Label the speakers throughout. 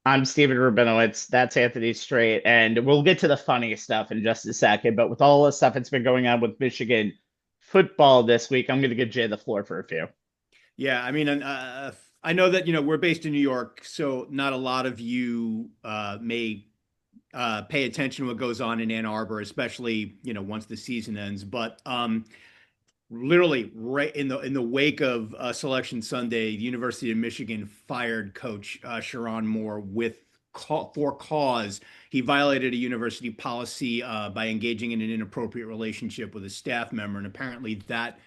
Speaker 1: I'm Stephen Rabinowitz. That's Anthony Strait. And we'll get to the funny stuff in just a second. But with all the stuff that's been going on with Michigan football this week, I'm going to give Jay the floor for a few.
Speaker 2: Yeah, I mean, I know that we're based in New York, so not a lot of you may pay attention to what goes on in Ann Arbor, especially once the season ends. But literally, right in the wake of Selection Sunday, the University of Michigan fired Coach Sharon Moore for cause. He violated a university policy by engaging in an inappropriate relationship with a staff member, and apparently that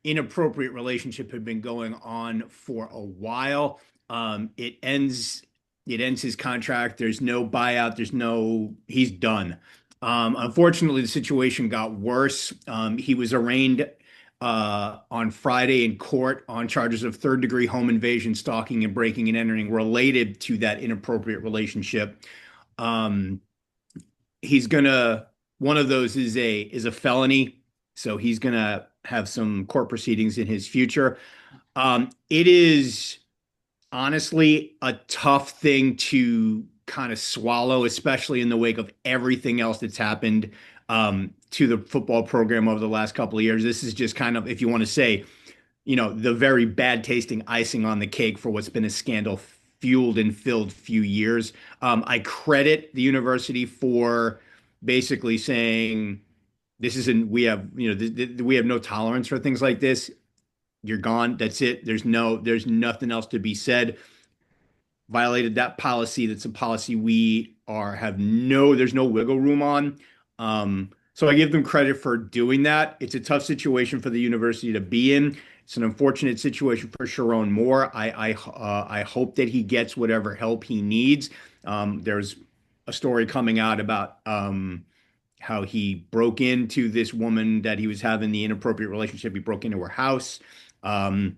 Speaker 2: inappropriate relationship had been going on for a while. It ends his contract. There's no buyout. He's done. Unfortunately, the situation got worse. He was arraigned on Friday in court on charges of third-degree home invasion, stalking, and breaking and entering related to that inappropriate relationship. He's gonna One of those is a felony, so he's gonna have some court proceedings in his future. It is honestly a tough thing to kind of swallow, especially in the wake of everything else that's happened to the football program over the last couple of years. This is just kind of, if you want to say, the very bad tasting icing on the cake for what's been a scandal fueled and filled few years. I credit the university for basically saying, this isn't, we have, we have no tolerance for things like this. You're gone. That's it. There's nothing else to be said. Violated that policy. That's a policy there's no wiggle room on. So I give them credit for doing that. It's a tough situation for the university to be in. It's an unfortunate situation for Sharon Moore. I hope that he gets whatever help he needs. There's a story coming out about how he broke into this woman that he was having the inappropriate relationship. He broke into her house and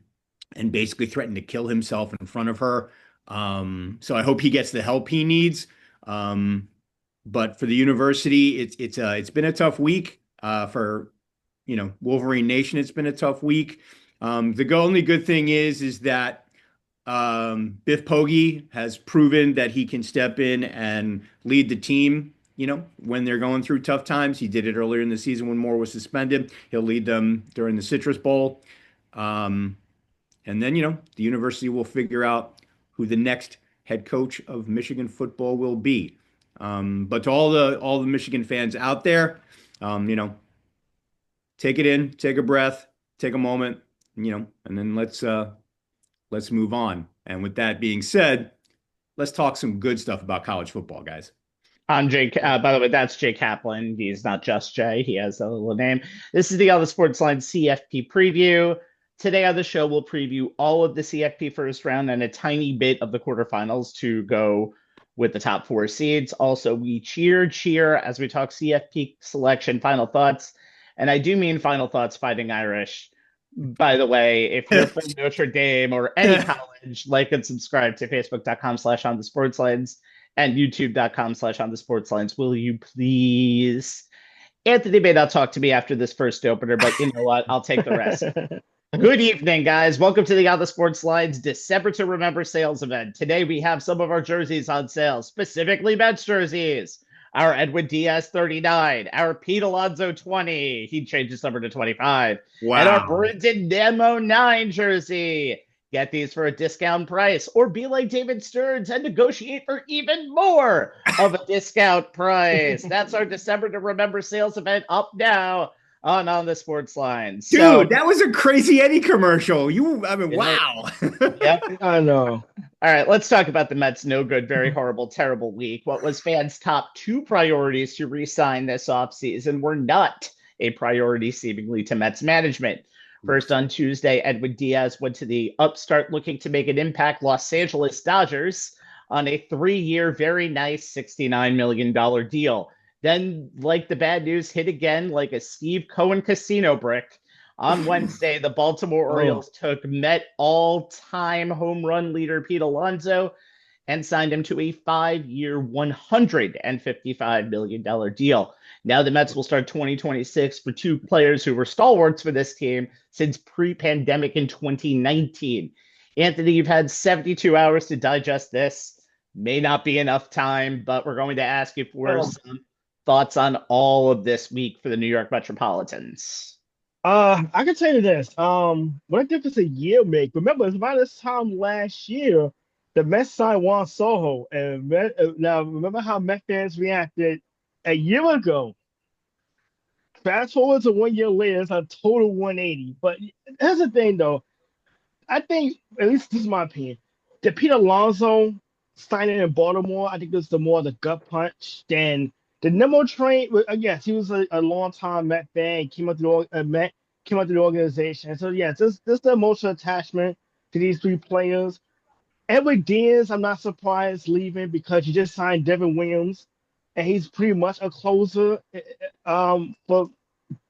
Speaker 2: basically threatened to kill himself in front of her. So I hope he gets the help he needs. But for the university, it's been a tough week. For Wolverine Nation, it's been a tough week. The only good thing is that Biff Poggi has proven that he can step in and lead the team. When they're going through tough times. He did it earlier in the season when Moore was suspended. He'll lead them during the Citrus Bowl. And then, the university will figure out who the next head coach of Michigan football will be. But to all the Michigan fans out there, take it in, take a breath, take a moment, and then let's move on. And with that being said, let's talk some good stuff about college football, guys.
Speaker 1: I'm Jay. By the way, that's Jay Kaplan. He's not just Jay. He has a little name. This is the Other Sports Line CFP Preview. Today on the show, we'll preview all of the CFP first round and a tiny bit of the quarterfinals to go with the top four seeds. Also, we cheer as we talk CFP selection, final thoughts. And I do mean final thoughts fighting Irish. By the way, if you're from Notre Dame or any college, like and subscribe to facebook.com/on the sports lines and youtube.com/on the sports lines. Will you please? Anthony may not talk to me after this first opener, but you know what? I'll take the rest. Good evening, guys. Welcome to the On the Sports Lines December to Remember sales event. Today we have some of our jerseys on sale, specifically Mets jerseys. Our Edwin Diaz 39, our Pete Alonso 20. He changed his number to 25.
Speaker 2: Wow.
Speaker 1: And our Brendan Nemo 9 jersey. Get these for a discount price or be like David Stearns and negotiate for even more of a discount price. That's our December to Remember sales event up now on the sports lines.
Speaker 2: Dude, that was a Crazy Eddie commercial. Wow.
Speaker 1: Yep.
Speaker 3: I know.
Speaker 1: All right, let's talk about the Mets' no good, very horrible, terrible week. What was fans' top two priorities to re-sign this offseason were not a priority seemingly to Mets management. First on Tuesday, Edwin Diaz went to the upstart looking to make an impact Los Angeles Dodgers on a 3-year, very nice $69 million deal. Then, like the bad news, hit again like a Steve Cohen casino brick. On Wednesday, the Baltimore Orioles took Met all-time home run leader Pete Alonso and signed him to a 5-year, $155 million deal. Now the Mets will start 2026 for two players who were stalwarts for this team since pre-pandemic in 2019. Anthony, you've had 72 hours to digest this. May not be enough time, but we're going to ask you for
Speaker 3: Um,
Speaker 1: some thoughts on all of this week for the New York Metropolitans.
Speaker 3: I can tell you this. What difference a year make? Remember, it's about this time last year, the Mets signed Juan Soho, and now remember how Met fans reacted a year ago. Fast forward to 1 year later, it's a total 180. But here's the thing, though. I think, at least this is my opinion, the Pete Alonso signing in Baltimore, I think this is the more the gut punch than the Nemo train. Yes, he was a long time Met fan. He came up to Met, came up to the organization. So yes, this the emotional attachment to these three players. Edwin Diaz, I'm not surprised leaving because you just signed Devin Williams, and he's pretty much a closer. For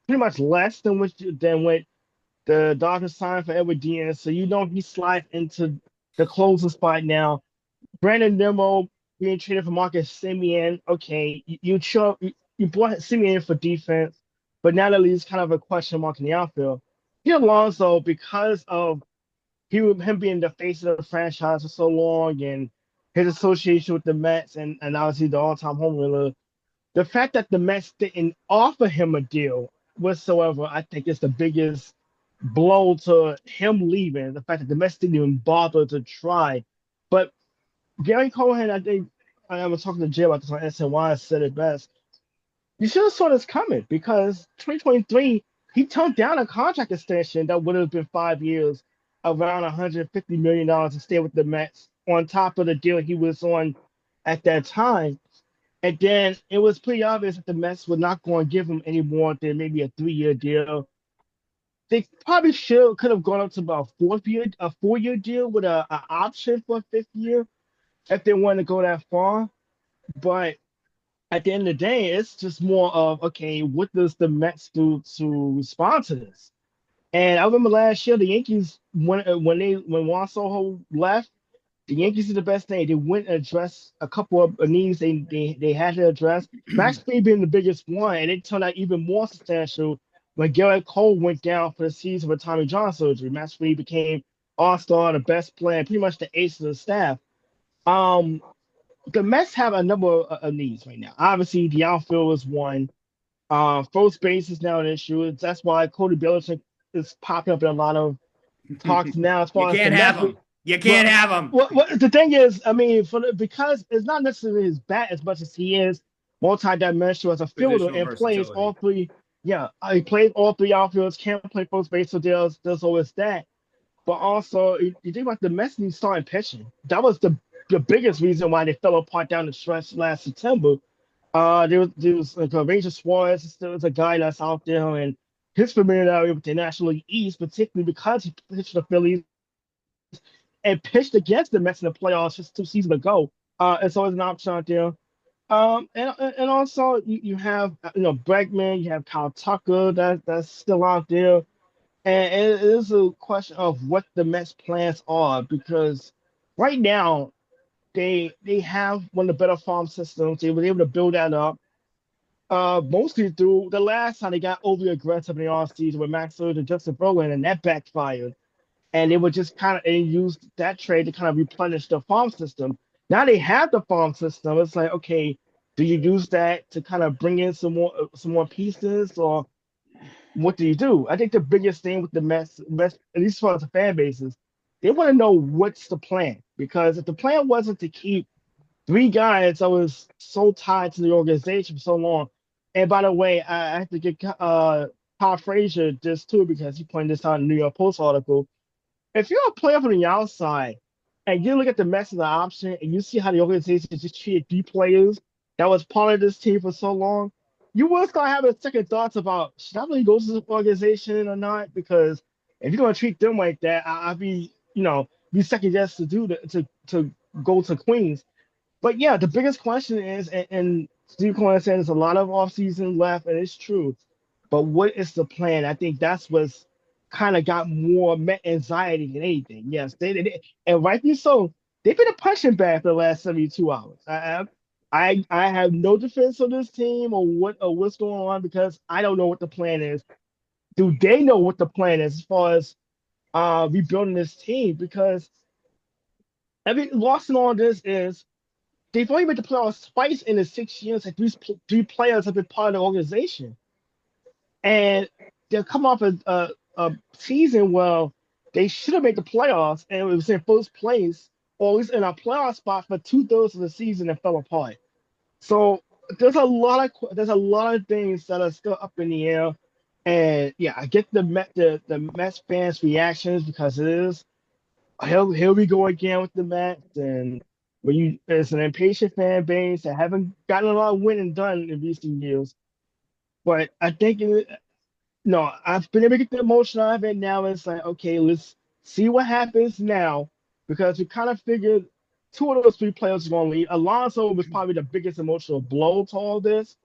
Speaker 3: pretty much less than what the Dodgers signed for Edwin Diaz, so you know he slides into the closer spot now. Brandon Nimmo being traded for Marcus Semien. Okay, you brought Semien for defense, but now that leaves kind of a question mark in the outfield. Here Alonso, because of him being the face of the franchise for so long and his association with the Mets and obviously the all-time home runner, the fact that the Mets didn't offer him a deal whatsoever, I think is the biggest blow to him leaving. The fact that the Mets didn't even bother to try. But Gary Cohen, I think I was talking to Jay about this on SNY, said it best. You should have saw this coming because 2023, he turned down a contract extension that would have been 5 years, around $150 million to stay with the Mets on top of the deal he was on at that time. And then it was pretty obvious that the Mets were not going to give him any more than maybe a 3 year deal. They probably should could have gone up to about a 4 year deal with a option for a fifth year if they wanted to go that far. But at the end of the day, it's just more of okay, what does the Mets do to respond to this? And I remember last year the Yankees when Juan Soho left, the Yankees did the best thing. They went and addressed a couple of needs they had to address. Max Fried being the biggest one, and it turned out even more substantial when Garrett Cole went down for the season with Tommy John surgery. Max Fried became All-Star, the best player, pretty much the ace of the staff. Um, the Mets have a number of needs right now. Obviously, the outfield is one. First base is now an issue. That's why Cody Bellinger is popping up in a lot of talks now as
Speaker 2: You
Speaker 3: far as the
Speaker 2: can't have
Speaker 3: Mets.
Speaker 2: them. You can't
Speaker 3: Well,
Speaker 2: have them.
Speaker 3: the thing is, I mean, because it's not necessarily his bat as much as he is multi-dimensional as a fielder
Speaker 2: Positional
Speaker 3: and plays all
Speaker 2: versatility.
Speaker 3: three. Yeah, he plays all three outfields, can't play first base, so there's always that. But also, you think about the Mets need starting pitching. That was the biggest reason why they fell apart down the stretch last September. There was like Ranger Suarez, there was a guy that's out there, and his familiarity with the National League East, particularly because he pitched the Phillies and pitched against the Mets in the playoffs just 2 seasons ago. It's always an option out there. And also you have Bregman, you have Kyle Tucker that's still out there, and it is a question of what the Mets plans are because right now they have one of the better farm systems. They were able to build that up. Mostly through the last time they got overly aggressive in the offseason with Max Scherzer and Justin Verlander, and that backfired and they would just kind of use that trade to kind of replenish the farm system. Now they have the farm system. It's like, okay, do you use that to kind of bring in some more pieces, or what do you do? I think the biggest thing with the Mets, at least as far as the fan bases, they want to know what's the plan. Because if the plan wasn't to keep three guys that was so tied to the organization for so long, and by the way, I have to get Kyle Frazier just too because he pointed this out in the New York Post article if you're a player from the outside and you look at the Mets as an option and you see how the organization just treated three players that was part of this team for so long, you will start having second thoughts about should I really go to this organization or not? Because if you're gonna treat them like that, I'd be second guessed to do that to go to Queens. But yeah, the biggest question is, and Steve Cohen said there's a lot of offseason left, and it's true. But what is the plan? I think that's what's kind of got more anxiety than anything. Yes, and rightly so. They've been a punching bag for the last 72 hours. I have no defense of this team or what's going on because I don't know what the plan is. Do they know what the plan is as far as rebuilding this team? Because every lost in all this is they've only made the playoffs twice in the 6 years that three players have been part of the organization. And they'll come off a season where they should have made the playoffs and it was in first place, or at least in a playoff spot for 2/3 of the season and fell apart. So there's a lot of things that are still up in the air. And yeah, I get the Mets fans' reactions because it is here we go again with the Mets. And when you it's an impatient fan base that haven't gotten a lot of win and done in recent years. But I think no, I've been able to get the emotion out of it. Now it's like, okay, let's see what happens now, because we kind of figured two of those three players are going to leave. Alonso was probably the biggest emotional blow to all this,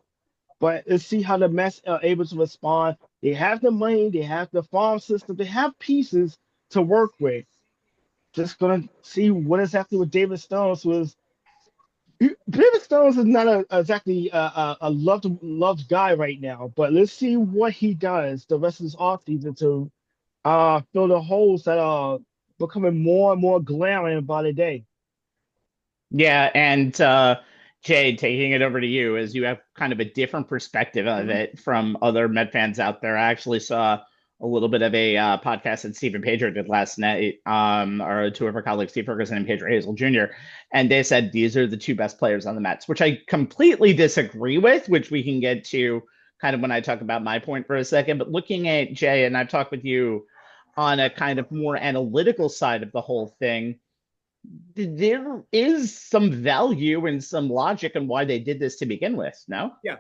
Speaker 3: but let's see how the Mets are able to respond. They have the money, they have the farm system, they have pieces to work with. Just gonna see what is happening with David Stones, who is David Stones is not exactly a loved guy right now, but let's see what he does the rest of this offseason to fill the holes that are becoming more and more glaring by the day.
Speaker 1: Yeah, and Jay, taking it over to you, as you have kind of a different perspective of it from other Met fans out there. I actually saw a little bit of a podcast that Stephen Pedro did last night, or two of our colleagues, Steve Ferguson and Pedro Hazel Jr., and they said these are the two best players on the Mets, which I completely disagree with, which we can get to kind of when I talk about my point for a second. But looking at Jay, and I've talked with you on a kind of more analytical side of the whole thing, there is some value and some logic in why they did this to begin with. No?
Speaker 2: Yeah.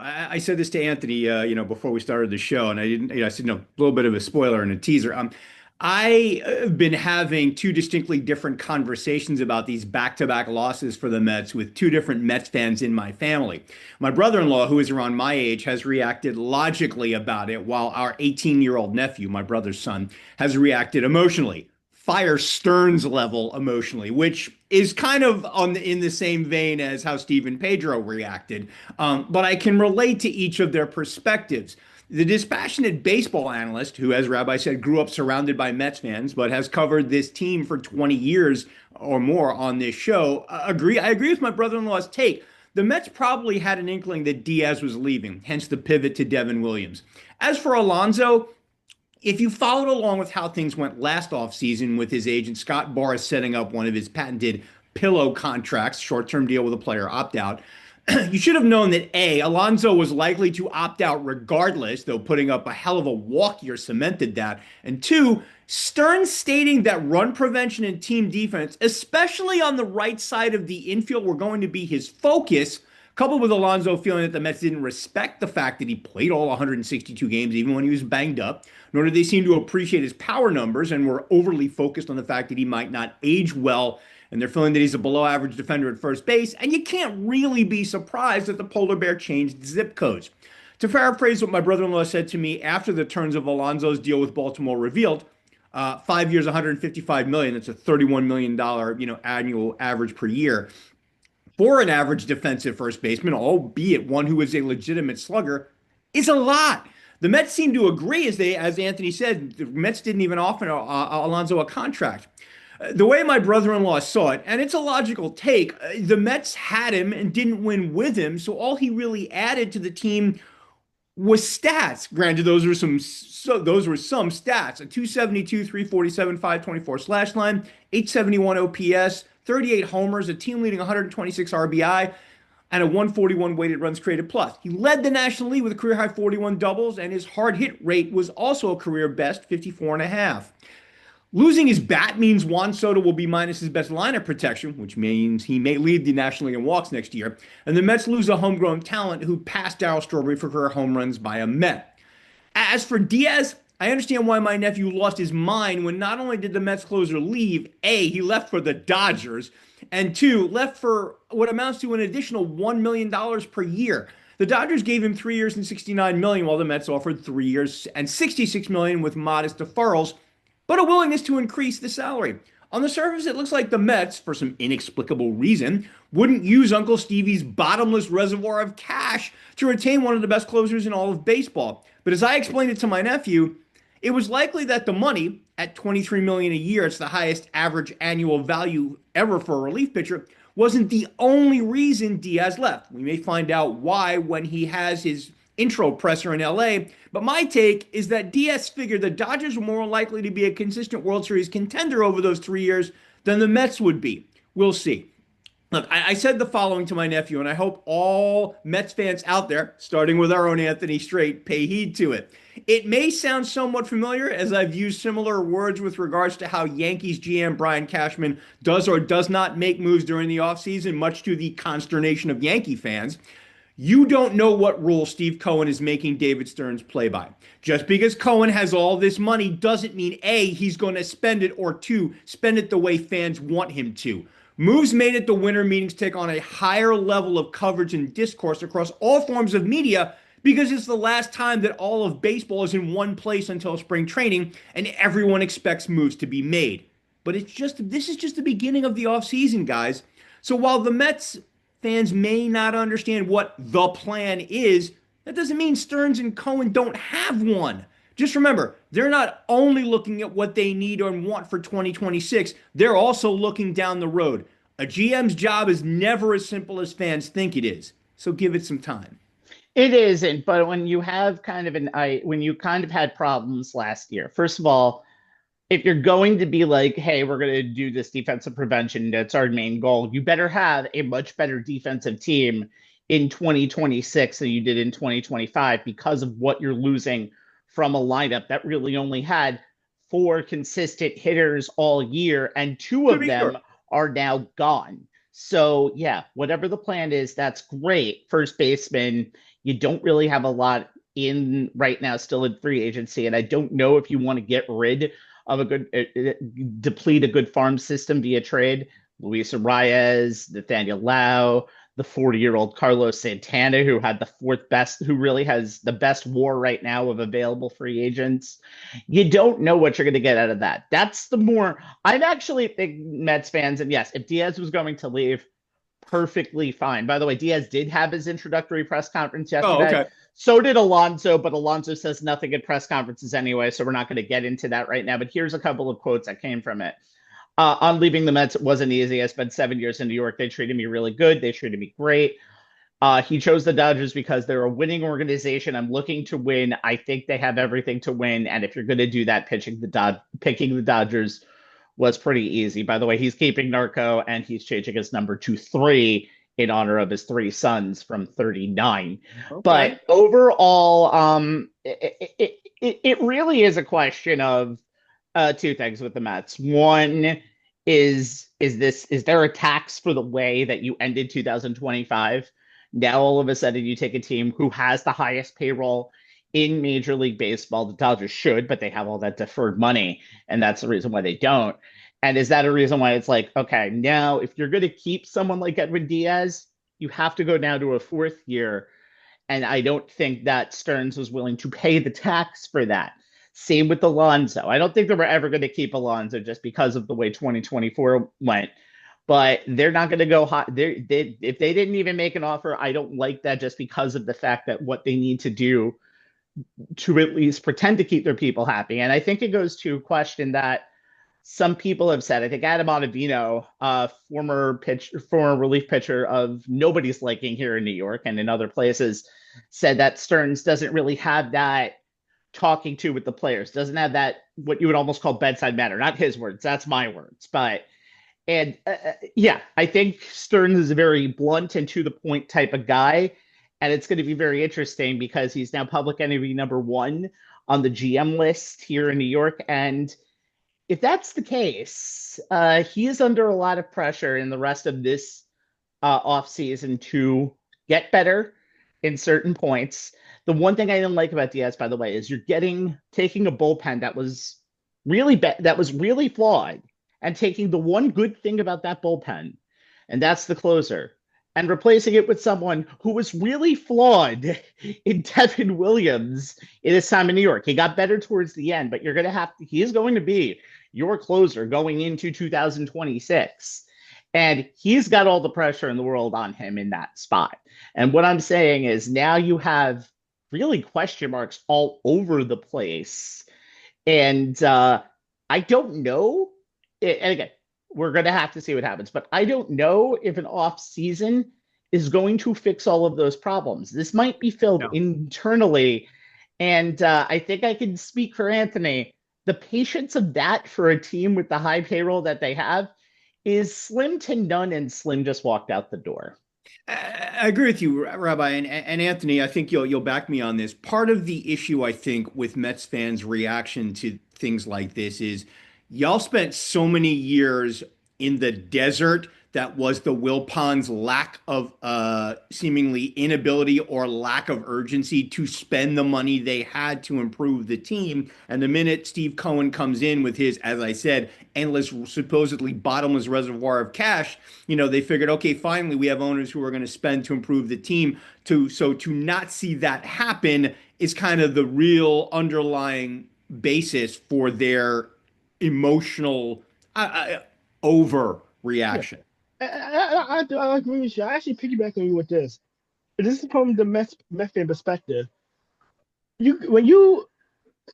Speaker 2: I said this to Anthony, before we started the show, and I didn't, I said, no, a little bit of a spoiler and a teaser. I have been having two distinctly different conversations about these back-to-back losses for the Mets with two different Mets fans in my family. My brother-in-law, who is around my age, has reacted logically about it, while our 18-year-old nephew, my brother's son, has reacted emotionally. Fire Stearns level emotionally, which is kind of in the same vein as how Stephen Pedro reacted. But I can relate to each of their perspectives. The dispassionate baseball analyst, who, as Rabbi said, grew up surrounded by Mets fans, but has covered this team for 20 years or more on this show, I agree with my brother-in-law's take. The Mets probably had an inkling that Diaz was leaving, hence the pivot to Devin Williams. As for Alonso, if you followed along with how things went last offseason with his agent, Scott Boras setting up one of his patented pillow contracts, short-term deal with a player opt-out, you should have known that A, Alonso was likely to opt out regardless, though putting up a hell of a walk year cemented that. And two, Stearns stating that run prevention and team defense, especially on the right side of the infield, were going to be his focus, coupled with Alonso feeling that the Mets didn't respect the fact that he played all 162 games even when he was banged up, nor did they seem to appreciate his power numbers and were overly focused on the fact that he might not age well, and they're feeling that he's a below-average defender at first base, and you can't really be surprised that the polar bear changed zip codes. To paraphrase what my brother-in-law said to me after the terms of Alonso's deal with Baltimore revealed, 5 years, $155 million, that's a $31 million annual average per year, for an average defensive first baseman, albeit one who is a legitimate slugger, is a lot. The Mets seem to agree, as Anthony said, the Mets didn't even offer Alonso a contract. The way my brother-in-law saw it, and it's a logical take, the Mets had him and didn't win with him, so all he really added to the team was stats. Granted, those were some stats: a 272, 347, 524 slash line, 871 OPS, 38 homers, a team-leading 126 RBI, and a 141 weighted runs created plus. He led the National League with a career-high 41 doubles, and his hard hit rate was also a career best, 54.5. Losing his bat means Juan Soto will be minus his best lineup protection, which means he may lead the National League in walks next year. And the Mets lose a homegrown talent who passed Darryl Strawberry for career home runs by a Met. As for Diaz, I understand why my nephew lost his mind when not only did the Mets closer leave, A, he left for the Dodgers, and two, left for what amounts to an additional $1 million per year. The Dodgers gave him 3 years and $69 million, while the Mets offered 3 years and $66 million with modest deferrals, but a willingness to increase the salary. On the surface, it looks like the Mets, for some inexplicable reason, wouldn't use Uncle Stevie's bottomless reservoir of cash to retain one of the best closers in all of baseball. But as I explained it to my nephew, it was likely that the money, at $23 million a year, it's the highest average annual value ever for a relief pitcher, wasn't the only reason Diaz left. We may find out why when he has his intro presser in LA. But my take is that Diaz figured the Dodgers were more likely to be a consistent World Series contender over those 3 years than the Mets would be. We'll see. Look, I said the following to my nephew, and I hope all Mets fans out there, starting with our own Anthony Strait, pay heed to it. It may sound somewhat familiar, as I've used similar words with regards to how Yankees GM Brian Cashman does or does not make moves during the offseason, much to the consternation of Yankee fans. You don't know what rule Steve Cohen is making David Stearns play by. Just because Cohen has all this money doesn't mean A, he's going to spend it, or two, spend it the way fans want him to. Moves made at the winter meetings take on a higher level of coverage and discourse across all forms of media because it's the last time that all of baseball is in one place until spring training and everyone expects moves to be made. But this is just the beginning of the offseason, guys. So while the Mets fans may not understand what the plan is, that doesn't mean Stearns and Cohen don't have one. Just remember, they're not only looking at what they need and want for 2026, they're also looking down the road. A GM's job is never as simple as fans think it is. So give it some time.
Speaker 1: It isn't, but when you have when you kind of had problems last year, first of all, if you're going to be like, hey, we're going to do this defensive prevention, that's our main goal, you better have a much better defensive team in 2026 than you did in 2025 because of what you're losing from a lineup that really only had 4 consistent hitters all year, and 2 of them are now gone. So, yeah, whatever the plan is, that's great. First baseman, you don't really have a lot in right now, still in free agency, and I don't know if you want to get rid of deplete a good farm system via trade. Luis Arias, Nathaniel Lau, the 40-year-old Carlos Santana, who had the 4th best, who really has the best WAR right now of available free agents. You don't know what you're going to get out of that. That's the more, I'm actually a big Mets fans, and yes, if Diaz was going to leave, perfectly fine. By the way, Diaz did have his introductory press conference yesterday.
Speaker 2: Oh, okay.
Speaker 1: So did Alonso, but Alonso says nothing at press conferences anyway, so we're not going to get into that right now. But here's a couple of quotes that came from it. On leaving the Mets, it wasn't easy. I spent 7 years in New York. They treated me really good. They treated me great. He chose the Dodgers because they're a winning organization. I'm looking to win. I think they have everything to win. And if you're going to do that, picking the Dodgers was pretty easy. By the way, he's keeping Narco, and he's changing his number to 3 in honor of his 3 sons from 39. Okay. But overall, it really is a question of 2 things with the Mets. One is there a tax for the way that you ended 2025? Now all of a sudden you take a team who has the highest payroll in Major League Baseball. The Dodgers should, but they have all that deferred money, and that's the reason why they don't. And is that a reason why it's like, okay, now if you're going to keep someone like Edwin Diaz, you have to go down to a 4th year. And I don't think that Stearns was willing to pay the tax for that. Same with Alonso. I don't think they were ever going to keep Alonso just because of the way 2024 went. But they're not going to go hot. If they didn't even make an offer, I don't like that just because of the fact that what they need to do to at least pretend to keep their people happy. And I think it goes to a question that some people have said. I think Adam Ottavino, former relief pitcher of nobody's liking here in New York and in other places, said that Stearns doesn't really have that talking to with the players, doesn't have that what you would almost call bedside manner. Not his words, that's my words. But yeah, I think Stearns is a very blunt and to the point type of guy. And it's going to be very interesting because he's now public enemy number 1 on the GM list here in New York. And if that's the case, he is under a lot of pressure in the rest of this offseason to get better in certain points. The one thing I didn't like about Diaz, by the way, is you're taking a bullpen that was really flawed and taking the one good thing about that bullpen, and that's the closer, and replacing it with someone who was really flawed in Devin Williams in his time in New York. He got better towards the end, but he is going to be your closer going into 2026. And he's got all the pressure in the world on him in that spot. And what I'm saying is now you have really question marks all over the place. And I don't know. And again, we're going to have to see what happens. But I don't know if an off season is going to fix all of those problems. This might be filled
Speaker 2: No.
Speaker 1: internally. And I think I can speak for Anthony. The patience of that for a team with the high payroll that they have is slim to none, and Slim just walked out the door.
Speaker 2: I agree with you, Rabbi, and Anthony. I think you'll back me on this. Part of the issue, I think, with Mets fans' reaction to things like this is y'all spent so many years in the desert that was the Wilpons' lack of seemingly inability or lack of urgency to spend the money they had to improve the team. And the minute Steve Cohen comes in with his, as I said, endless, supposedly bottomless reservoir of cash, they figured, okay, finally we have owners who are going to spend to improve the team. So to not see that happen is kind of the real underlying basis for their emotional overreaction.
Speaker 3: I agree with you. I actually piggyback on you with this. This is from the Mets fan perspective. When you've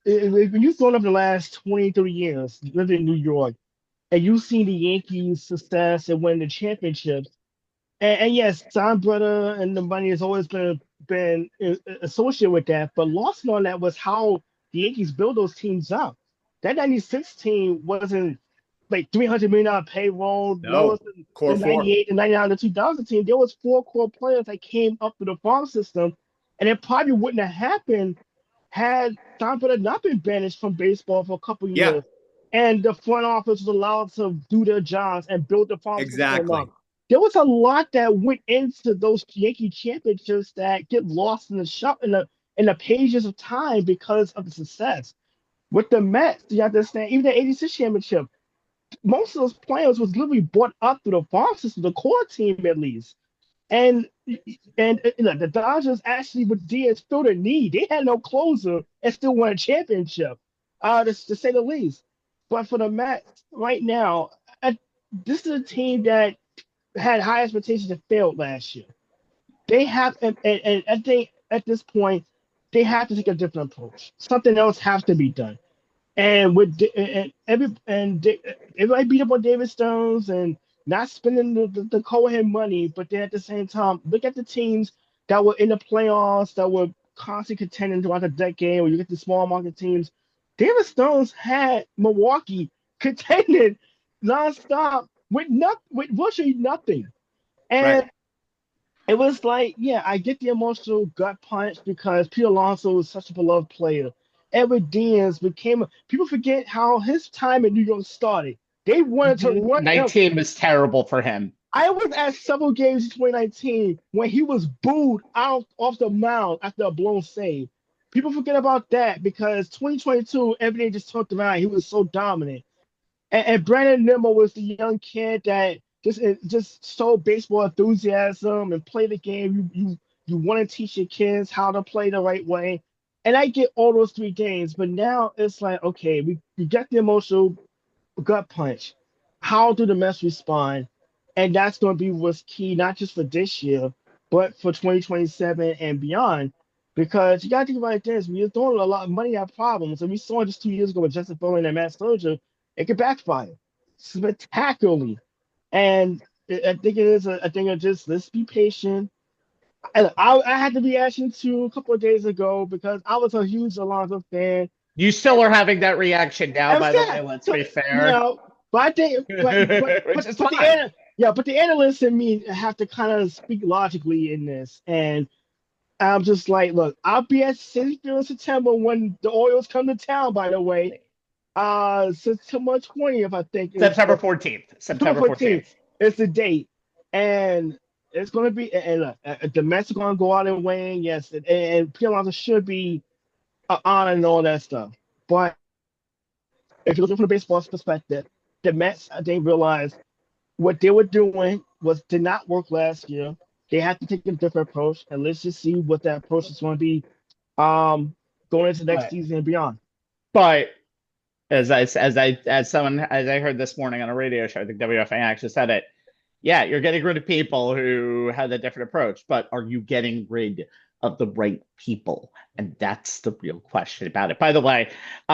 Speaker 3: grown up the last 23 years living in New York, and you've seen the Yankees' success and win the championships, and yes, Steinbrenner and the money has always been associated with that, but lost on that was how the Yankees build those teams up. That '96 team wasn't like $300 million payroll.
Speaker 2: No,
Speaker 3: Lower than
Speaker 2: core
Speaker 3: the
Speaker 2: four.
Speaker 3: '98, the '99, the 2000 team. There was four core players that came up through the farm system, and it probably wouldn't have happened had Steinbrenner not been banished from baseball for a couple
Speaker 2: Yeah,
Speaker 3: years, and the front office was allowed to do their jobs and build the farm system
Speaker 2: exactly.
Speaker 3: up. There was a lot that went into those Yankee championships that get lost in the shop in the pages of time because of the success. With the Mets, you understand, even the '86 championship, most of those players was literally brought up through the farm system, the core team at least. And the Dodgers actually with Diaz filled a need. They had no closer and still won a championship, to say the least. But for the Mets right now, this is a team that had high expectations and failed last year. They have, and I think at this point, they have to take a different approach. Something else has to be done. And everybody beat up on David Stones and not spending the Cohen money, but then at the same time, look at the teams that were in the playoffs that were constantly contending throughout the decade. Where you get the small market teams, David Stones had Milwaukee contending nonstop with virtually nothing,
Speaker 2: Right.
Speaker 3: and it was like, yeah, I get the emotional gut punch because Pete Alonso was such a beloved player. Edwin Diaz people forget how his time in New York started. They wanted to run him.
Speaker 1: 19 was terrible for him.
Speaker 3: I was at several games in 2019 when he was booed out off the mound after a blown save. People forget about that because 2022, everything just turned around. He was so dominant. And Brandon Nimmo was the young kid that just showed baseball enthusiasm and play the game. You want to teach your kids how to play the right way. And I get all those three games, but now it's like, okay, we get the emotional gut punch. How do the Mets respond? And that's going to be what's key, not just for this year, but for 2027 and beyond. Because you got to think about this: we're throwing a lot of money at problems, and we saw just 2 years ago with Justin Verlander and Matt Sturger, it could backfire spectacularly. And I think it is a thing of just let's be patient. And I had to be asking too a couple of days ago because I was a huge Alonso fan.
Speaker 1: You still are having that reaction now,
Speaker 3: And
Speaker 1: by the way. Let's be fair.
Speaker 3: but I think,
Speaker 1: Which is
Speaker 3: but
Speaker 1: fine.
Speaker 3: but the analysts and me have to kind of speak logically in this, and I'm just like, look, I'll be at Citi Field in September when the Orioles come to town. By the way, September 20th, I think is
Speaker 1: September 14th.
Speaker 3: September
Speaker 1: September
Speaker 3: 14th
Speaker 1: 14th.
Speaker 3: is the date, and it's going to be. And look, the Mets are going to go out and win, yes, and Pete Alonso should be honored and all that stuff. But if you're looking from the baseball's perspective, the Mets, they realized what they were doing did not work last year. They have to take a different approach, and let's just see what that approach is going to be going into next
Speaker 1: But,
Speaker 3: season and beyond.
Speaker 1: but as I heard this morning on a radio show, I think WFA actually said it. Yeah, you're getting rid of people who had a different approach, but are you getting rid of the right people. And that's the real question about it. By the way,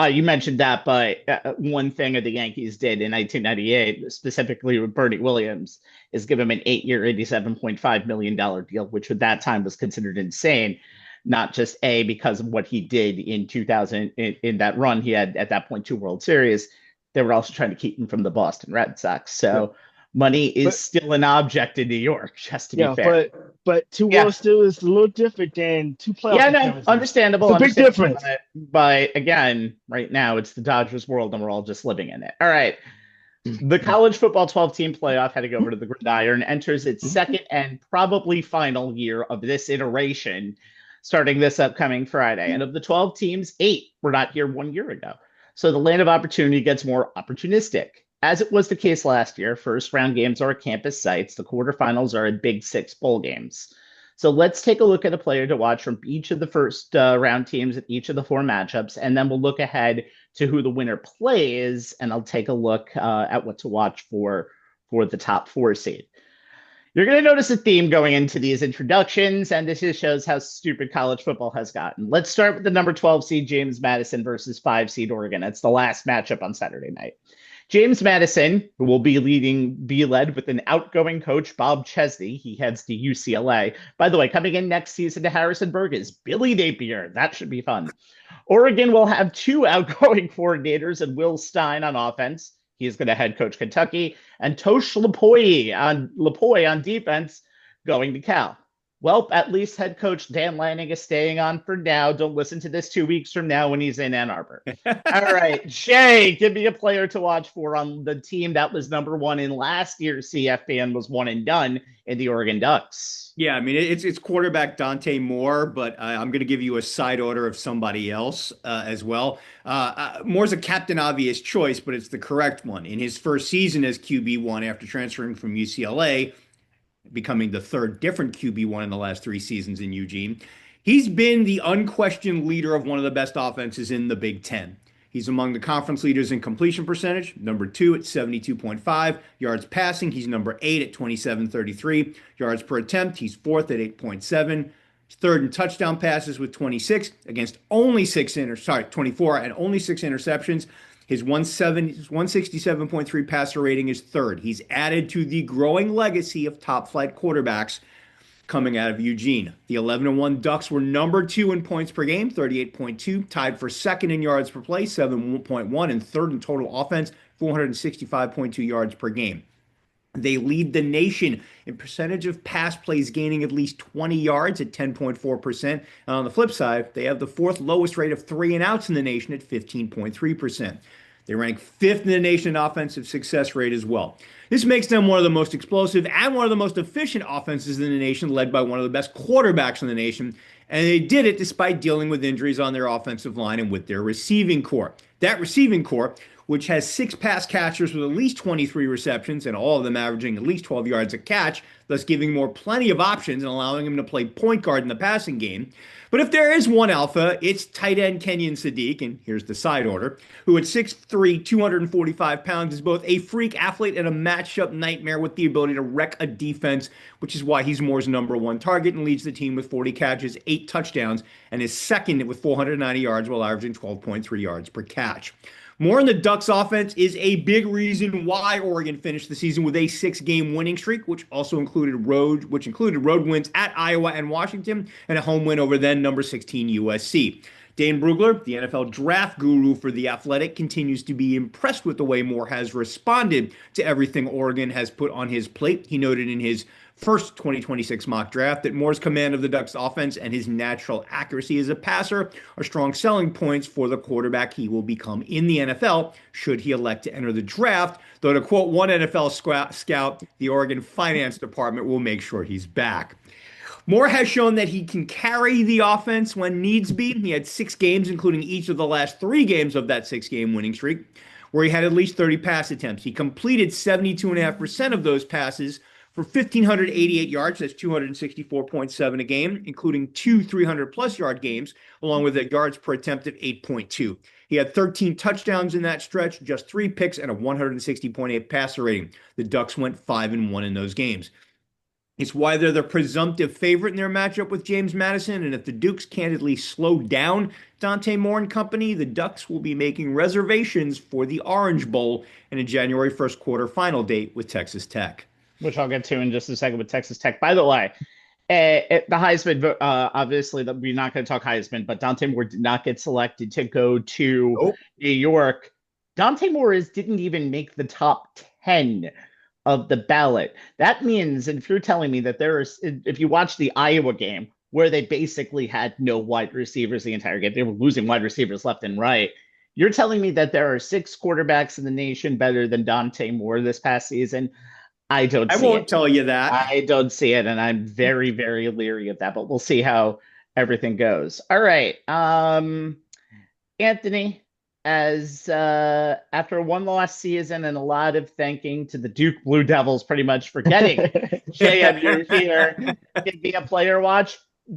Speaker 1: you mentioned that, but one thing that the Yankees did in 1998, specifically with Bernie Williams, is give him an 8-year, $87.5 million deal, which at that time was considered insane. Not just because of what he did in 2000 in that run. He had at that point 2 World Series. They were also trying to keep him from the Boston Red Sox. So money is still an object in New York, just to be fair.
Speaker 3: But 2 World Series is a little different than 2 playoff appearances.
Speaker 1: Understandable.
Speaker 3: It's a big difference.
Speaker 1: But again, right now it's the Dodgers world and we're all just living in it. All right. The college football 12-team playoff had to go over to the gridiron, enters its second and probably final year of this iteration, starting this upcoming Friday. And of the 12 teams, 8 were not here 1 year ago. So the land of opportunity gets more opportunistic. As it was the case last year, first round games are at campus sites. The quarterfinals are at Big Six bowl games. So let's take a look at a player to watch from each of the first round teams at each of the 4 matchups, and then we'll look ahead to who the winner plays, and I'll take a look at what to watch for the top 4 seed. You're going to notice a theme going into these introductions, and this just shows how stupid college football has gotten. Let's start with the number 12 seed James Madison versus 5 seed Oregon. It's the last matchup on Saturday night. James Madison, who will be led with an outgoing coach, Bob Chesney. He heads to UCLA. By the way, coming in next season to Harrisonburg is Billy Napier. That should be fun. Oregon will have 2 outgoing coordinators and Will Stein on offense. He is going to head coach Kentucky, and Tosh Lupoi on defense going to Cal. Well, at least head coach Dan Lanning is staying on for now. Don't listen to this 2 weeks from now when he's in Ann Arbor. All right, Jay, give me a player to watch for on the team that was number 1 in last year's CFP and was one and done in the Oregon Ducks.
Speaker 2: Yeah, I mean, it's quarterback Dante Moore, but I'm going to give you a side order of somebody else as well. Moore's a captain obvious choice, but it's the correct one. In his first season as QB1 after transferring from UCLA, becoming the 3rd different QB1 in the last 3 seasons in Eugene, he's been the unquestioned leader of one of the best offenses in the Big Ten. He's among the conference leaders in completion percentage, number 2 at 72.5. Yards passing, he's number 8 at 27.33. Yards per attempt, he's 4th at 8.7. He's 3rd in touchdown passes with 26 against only 24 and only 6 interceptions. His 167.3 passer rating is 3rd. He's added to the growing legacy of top-flight quarterbacks coming out of Eugene. The 11-1 Ducks were number 2 in points per game, 38.2, tied for 2nd in yards per play, 7.1, and 3rd in total offense, 465.2 yards per game. They lead the nation in percentage of pass plays gaining at least 20 yards at 10.4%. And on the flip side, they have the 4th lowest rate of 3 and outs in the nation at 15.3%. They rank 5th in the nation in offensive success rate as well. This makes them one of the most explosive and one of the most efficient offenses in the nation, led by one of the best quarterbacks in the nation. And they did it despite dealing with injuries on their offensive line and with their receiving core. That receiving core, which has 6 pass catchers with at least 23 receptions and all of them averaging at least 12 yards a catch, thus giving Moore plenty of options and allowing him to play point guard in the passing game. But if there is one alpha, it's tight end Kenyon Sadiq, and here's the side order, who at 6'3", 245 pounds is both a freak athlete and a matchup nightmare with the ability to wreck a defense, which is why he's Moore's number 1 target and leads the team with 40 catches, 8 touchdowns, and is 2nd with 490 yards while averaging 12.3 yards per catch. Moore in the Ducks offense is a big reason why Oregon finished the season with a 6-game winning streak, which included road wins at Iowa and Washington, and a home win over then number 16 USC. Dane Brugler, the NFL draft guru for The Athletic, continues to be impressed with the way Moore has responded to everything Oregon has put on his plate. He noted in his first 2026 mock draft that Moore's command of the Ducks offense and his natural accuracy as a passer are strong selling points for the quarterback he will become in the NFL should he elect to enter the draft, though to quote one NFL scout, the Oregon Finance Department will make sure he's back. Moore has shown that he can carry the offense when needs be. He had 6 games, including each of the last 3 games of that 6-game winning streak, where he had at least 30 pass attempts. He completed 72.5% of those passes for 1,588 yards. That's 264.7 a game, including 2 300-plus yard games, along with a yards per attempt of 8.2. He had 13 touchdowns in that stretch, just 3 picks, and a 160.8 passer rating. The Ducks went 5-1 in those games. It's why they're the presumptive favorite in their matchup with James Madison. And if the Dukes candidly slow down Dante Moore and company, the Ducks will be making reservations for the Orange Bowl and a January 1st quarterfinal date with Texas Tech.
Speaker 1: Which I'll get to in just a second with Texas Tech. By the way, the Heisman, obviously, we're not going to talk Heisman, but Dante Moore did not get selected to go to New York. Dante Moore didn't even make the top 10 of the ballot. That means, and if you're telling me that if you watch the Iowa game where they basically had no wide receivers the entire game, they were losing wide receivers left and right. You're telling me that there are 6 quarterbacks in the nation better than Dante Moore this past season? I
Speaker 2: won't tell you that.
Speaker 1: I don't see it, and I'm very, very leery of that, but we'll see how everything goes. All right. Anthony, as after a one-loss season and a lot of thanking to the Duke Blue Devils pretty much for getting JMU here, give me a player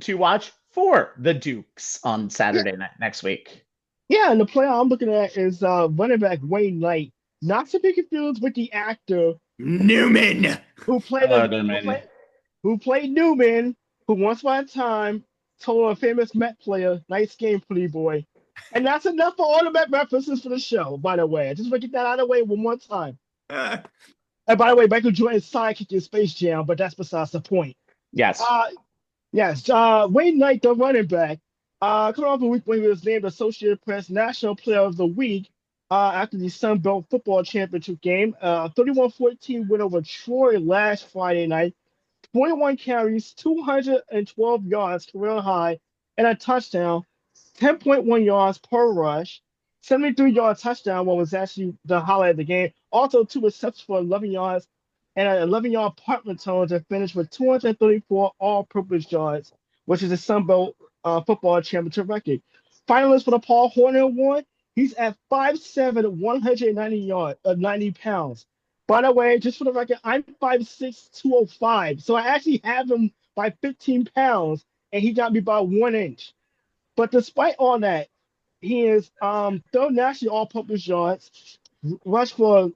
Speaker 1: to watch for the Dukes on Saturday night next week.
Speaker 3: Yeah, and the player I'm looking at is running back Wayne Knight, not to be confused with the actor
Speaker 2: Newman,
Speaker 3: who played Newman, who once upon a time told a famous Met player, "Nice game, pretty boy." And that's enough for all the Met references for the show, by the way. I just want to get that out of the way one more time. And by the way, Michael Jordan's sidekick in Space Jam, but that's besides the point.
Speaker 1: Yes.
Speaker 3: Wayne Knight, the running back, coming off a week when he was named Associated Press National Player of the Week after the Sun Belt Football Championship game. 31-14 win over Troy last Friday night. 21 carries, 212 yards, career high, and a touchdown. 10.1 yards per rush, 73-yard touchdown, what was actually the highlight of the game. Also, 2 receptions for 11 yards and an 11-yard punt return to finish with 234 all-purpose yards, which is a Sun Belt Football Championship record. Finalist for the Paul Horner Award, he's at 5'7", 90 pounds. By the way, just for the record, I'm 5'6", 205, so I actually have him by 15 pounds, and he got me by 1 inch. But despite all that, he is third nationally all-purpose yards, rushed for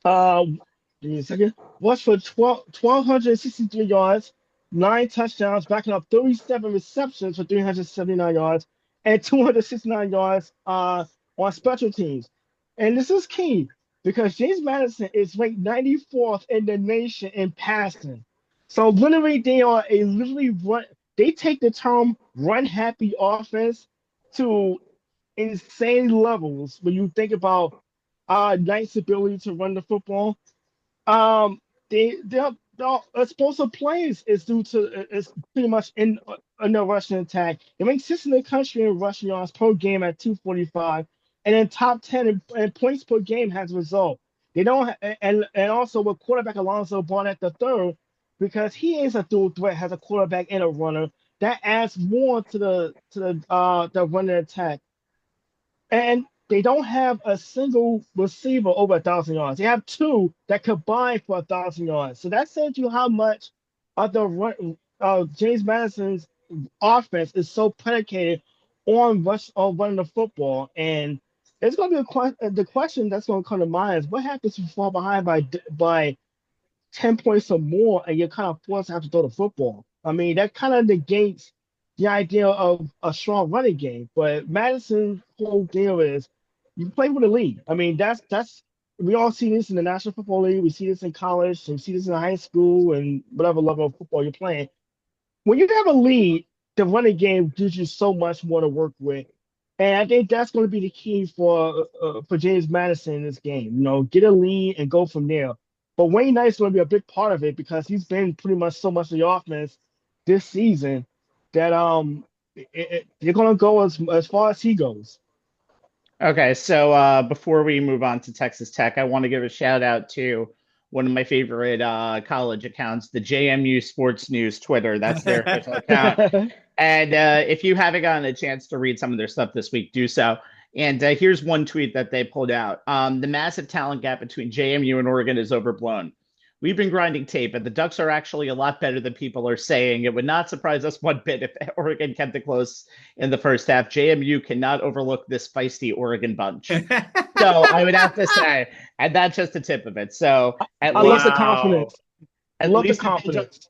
Speaker 3: 1,263 yards, 9 touchdowns, backing up 37 receptions for 379 yards, and 269 yards on special teams. And this is key because James Madison is ranked 94th in the nation in passing. So literally, they take the term run-happy offense to insane levels when you think about Knight's ability to run the football. Their explosive plays is pretty much in the rushing attack. It ranks 6th in the country in rushing yards per game at 245, and then top 10 in points per game as a result. They don't and also with quarterback Alonso Barnett III, because he is a dual threat, has a quarterback and a runner, that adds more to the running attack. And they don't have a single receiver over 1,000 yards. They have 2 that combine for 1,000 yards. So that says you how much of the James Madison's offense is so predicated on running the football. And it's going to be the question that's going to come to mind is what happens if you fall behind by 10 points or more and you're kind of forced to have to throw the football. I mean, that kind of negates the idea of a strong running game. But Madison's whole deal is you play with a lead. I mean, that's we all see this in the National Football League. We see this in college. We see this in high school and whatever level of football you're playing. When you have a lead, the running game gives you so much more to work with. And I think that's going to be the key for James Madison in this game. You know, get a lead and go from there. But Wayne Knight's going to be a big part of it because he's been pretty much so much of the offense this season that they're going to go as far as he goes.
Speaker 1: Okay, so before we move on to Texas Tech, I want to give a shout out to one of my favorite college accounts, the JMU Sports News Twitter. That's their official account. And if you haven't gotten a chance to read some of their stuff this week, do so. And here's one tweet that they pulled out. The massive talent gap between JMU and Oregon is overblown. We've been grinding tape, and the Ducks are actually a lot better than people are saying. It would not surprise us one bit if Oregon kept it close in the first half. JMU cannot overlook this feisty Oregon bunch. So I would have to say, and that's just the tip of it. So
Speaker 3: I love the confidence.
Speaker 1: At
Speaker 3: Love the
Speaker 1: least
Speaker 3: confidence.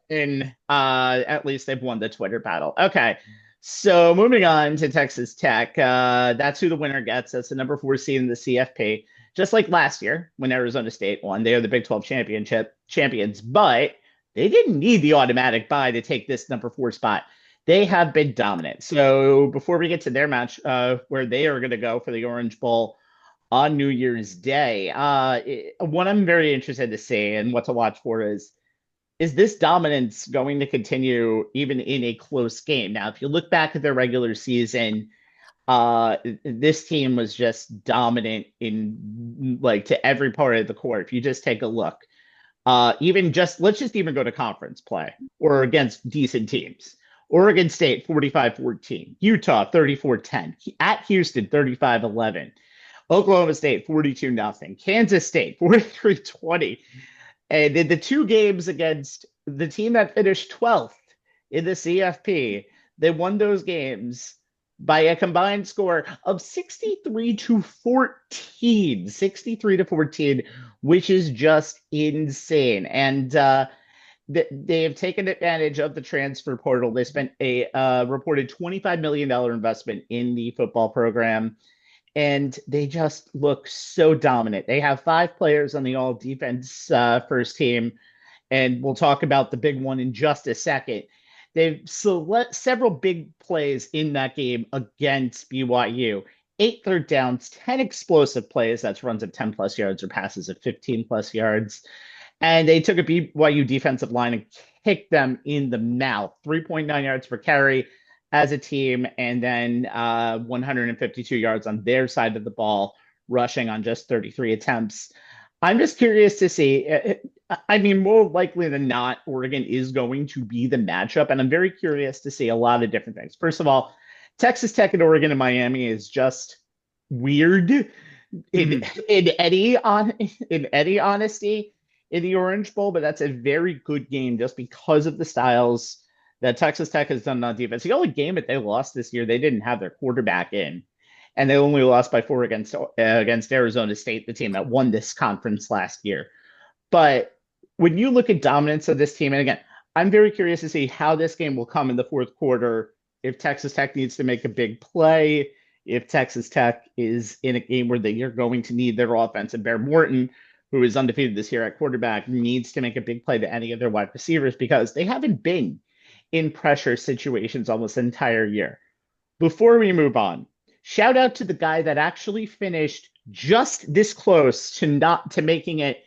Speaker 1: at least they've won the Twitter battle. Okay. So moving on to Texas Tech. That's who the winner gets. That's the number 4 seed in the CFP. Just like last year when Arizona State won. They are the Big 12 championship champions, but they didn't need the automatic bye to take this number 4 spot. They have been dominant. So before we get to their match, where they are going to go for the Orange Bowl on New Year's Day, what I'm very interested to see and what to watch for is this dominance going to continue even in a close game? Now, if you look back at their regular season, this team was just dominant in like to every part of the court. If you just take a look, even just let's just even go to conference play or against decent teams. Oregon State 45-14, Utah 34-10, at Houston 35-11, Oklahoma State 42-0, Kansas State 43-20. And in the 2 games against the team that finished 12th in the CFP, they won those games by a combined score of 63-14, which is just insane. And they have taken advantage of the transfer portal. They spent a reported $25 million investment in the football program, and they just look so dominant. They have 5 players on the all defense first team, and we'll talk about the big one in just a second. They've several big plays in that game against BYU. 8 third downs, 10 explosive plays. That's runs of 10 plus yards or passes of 15 plus yards. And they took a BYU defensive line and kicked them in the mouth. 3.9 yards per carry as a team, and then 152 yards on their side of the ball, rushing on just 33 attempts. I'm just curious to see. I mean, more likely than not, Oregon is going to be the matchup, and I'm very curious to see a lot of different things. First of all, Texas Tech and Oregon and Miami is just weird in any honesty in the Orange Bowl, but that's a very good game just because of the styles that Texas Tech has done on defense. The only game that they lost this year, they didn't have their quarterback in, and they only lost by 4 against Arizona State, the team that won this conference last year. But when you look at dominance of this team, and again, I'm very curious to see how this game will come in the 4th quarter. If Texas Tech needs to make a big play, if Texas Tech is in a game where they are going to need their offense, and Bear Morton, who is undefeated this year at quarterback, needs to make a big play to any of their wide receivers because they haven't been in pressure situations almost the entire year. Before we move on, shout out to the guy that actually finished just this close to making it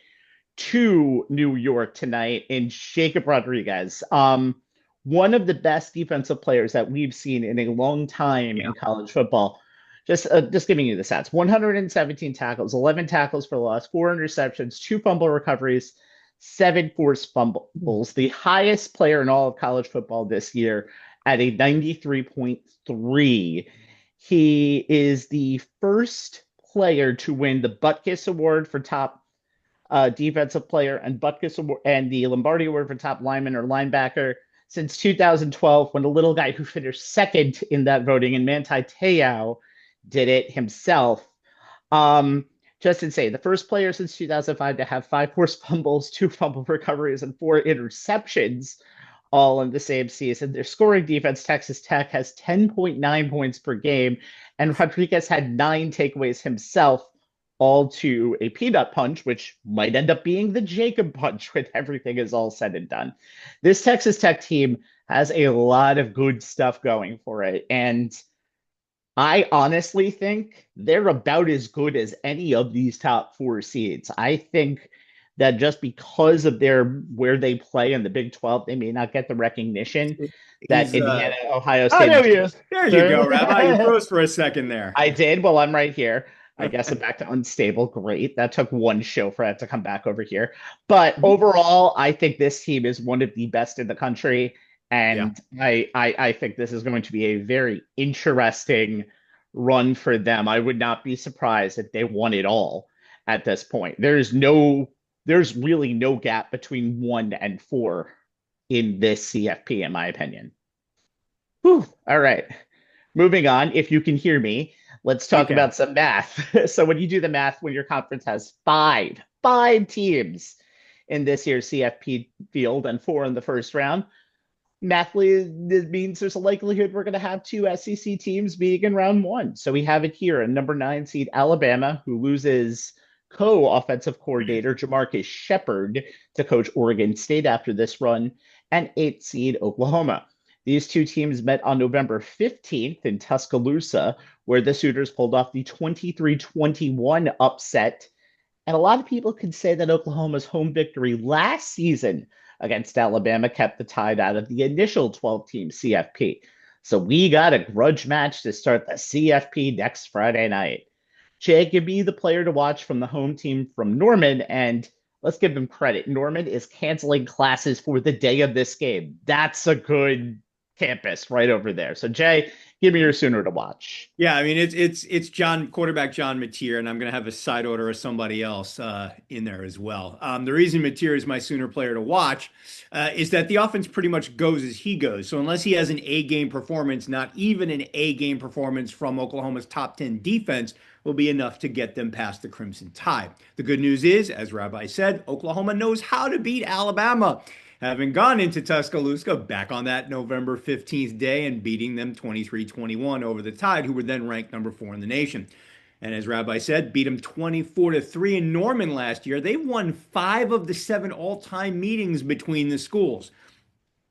Speaker 1: to New York tonight in Jacob Rodriguez. One of the best defensive players that we've seen in a long time in college football. Just giving you the stats: 117 tackles, 11 tackles for loss, 4 interceptions, 2 fumble recoveries, 7 forced fumbles. The highest player in all of college football this year at a 93.3. He is the first player to win the Butkus Award for top defensive player and Butkus Award and the Lombardi Award for top lineman or linebacker since 2012, when the little guy who finished second in that voting, and Manti Te'o, did it himself. Just insane. The first player since 2005 to have 5 forced fumbles, 2 fumble recoveries, and 4 interceptions all in the same season. Their scoring defense, Texas Tech, has 10.9 points per game, and Rodriguez had 9 takeaways himself, all to a peanut punch, which might end up being the Jacob punch when everything is all said and done. This Texas Tech team has a lot of good stuff going for it, and I honestly think they're about as good as any of these top 4 seeds. I think that just because of where they play in the Big 12, they may not get the recognition that Indiana, Ohio State.
Speaker 3: Oh, there he is.
Speaker 2: There you go, Rabbi. You froze for a second there.
Speaker 1: I did. Well, I'm right here. I guess I'm back to unstable. Great. That took one show for it to come back over here. But overall, I think this team is one of the best in the country. And I think this is going to be a very interesting run for them. I would not be surprised if they won it all at this point. There's really no gap between 1 and 4 in this CFP, in my opinion. Whew. All right. Moving on. If you can hear me, let's talk about some math. So when you do the math, when your conference has five teams in this year's CFP field and 4 in the first round. Mathly, this means there's a likelihood we're going to have 2 SEC teams being in round 1. So we have it here, a number 9 seed Alabama, who loses co-offensive coordinator Jamarcus Shepard to coach Oregon State after this run, and 8th seed Oklahoma. These 2 teams met on November 15th in Tuscaloosa, where the Sooners pulled off the 23-21 upset. And a lot of people could say that Oklahoma's home victory last season against Alabama kept the Tide out of the initial 12-team CFP. So we got a grudge match to start the CFP next Friday night. Jay, give me the player to watch from the home team from Norman, and let's give them credit. Norman is canceling classes for the day of this game. That's a good campus right over there. So Jay, give me your Sooner to watch.
Speaker 2: Yeah, I mean it's quarterback John Mateer, and I'm going to have a side order of somebody else in there as well. The reason Mateer is my Sooner player to watch is that the offense pretty much goes as he goes. So unless he has an A-game performance, not even an A-game performance from Oklahoma's top 10 defense will be enough to get them past the Crimson Tide. The good news is, as Rabbi said, Oklahoma knows how to beat Alabama, having gone into Tuscaloosa back on that November 15th day and beating them 23-21 over the Tide, who were then ranked number 4 in the nation. And as Rabbi said, beat them 24-3 in Norman last year. They won 5 of the 7 all-time meetings between the schools.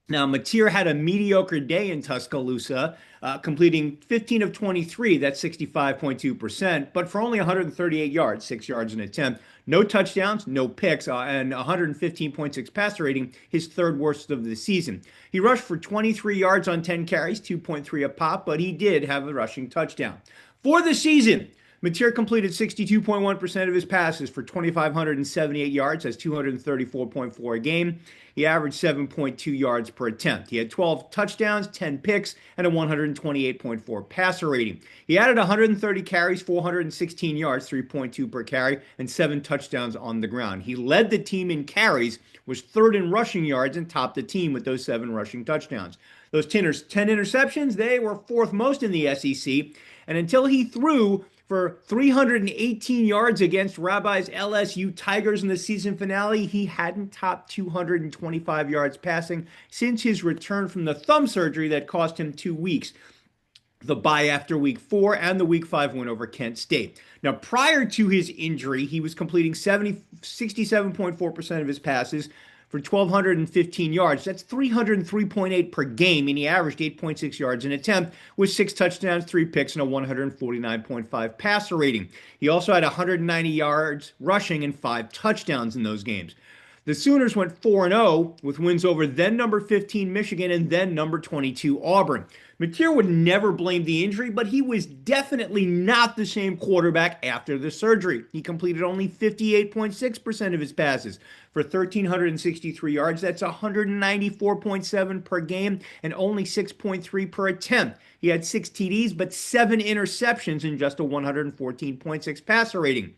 Speaker 2: Now, Mateer had a mediocre day in Tuscaloosa, completing 15 of 23, that's 65.2%, but for only 138 yards, 6 yards an attempt. No touchdowns, no picks, and 115.6 passer rating, his 3rd worst of the season. He rushed for 23 yards on 10 carries, 2.3 a pop, but he did have a rushing touchdown. For the season, Mateer completed 62.1% of his passes for 2,578 yards. That's 234.4 a game. He averaged 7.2 yards per attempt. He had 12 touchdowns, 10 picks, and a 128.4 passer rating. He added 130 carries, 416 yards, 3.2 per carry, and 7 touchdowns on the ground. He led the team in carries, was 3rd in rushing yards, and topped the team with those 7 rushing touchdowns. Those 10 interceptions, they were 4th most in the SEC. And until he threw for 318 yards against Rabbi's LSU Tigers in the season finale, he hadn't topped 225 yards passing since his return from the thumb surgery that cost him 2 weeks. The bye after week 4 and the week 5 win over Kent State. Now, prior to his injury, he was completing 67.4% of his passes for 1,215 yards. That's 303.8 per game, and he averaged 8.6 yards an attempt with 6 touchdowns, 3 picks, and a 149.5 passer rating. He also had 190 yards rushing and 5 touchdowns in those games. The Sooners went 4-0 with wins over then number 15 Michigan and then number 22 Auburn. Mateer would never blame the injury, but he was definitely not the same quarterback after the surgery. He completed only 58.6% of his passes for 1,363 yards. That's 194.7 per game and only 6.3 per attempt. He had 6 TDs, but 7 interceptions and just a 114.6 passer rating,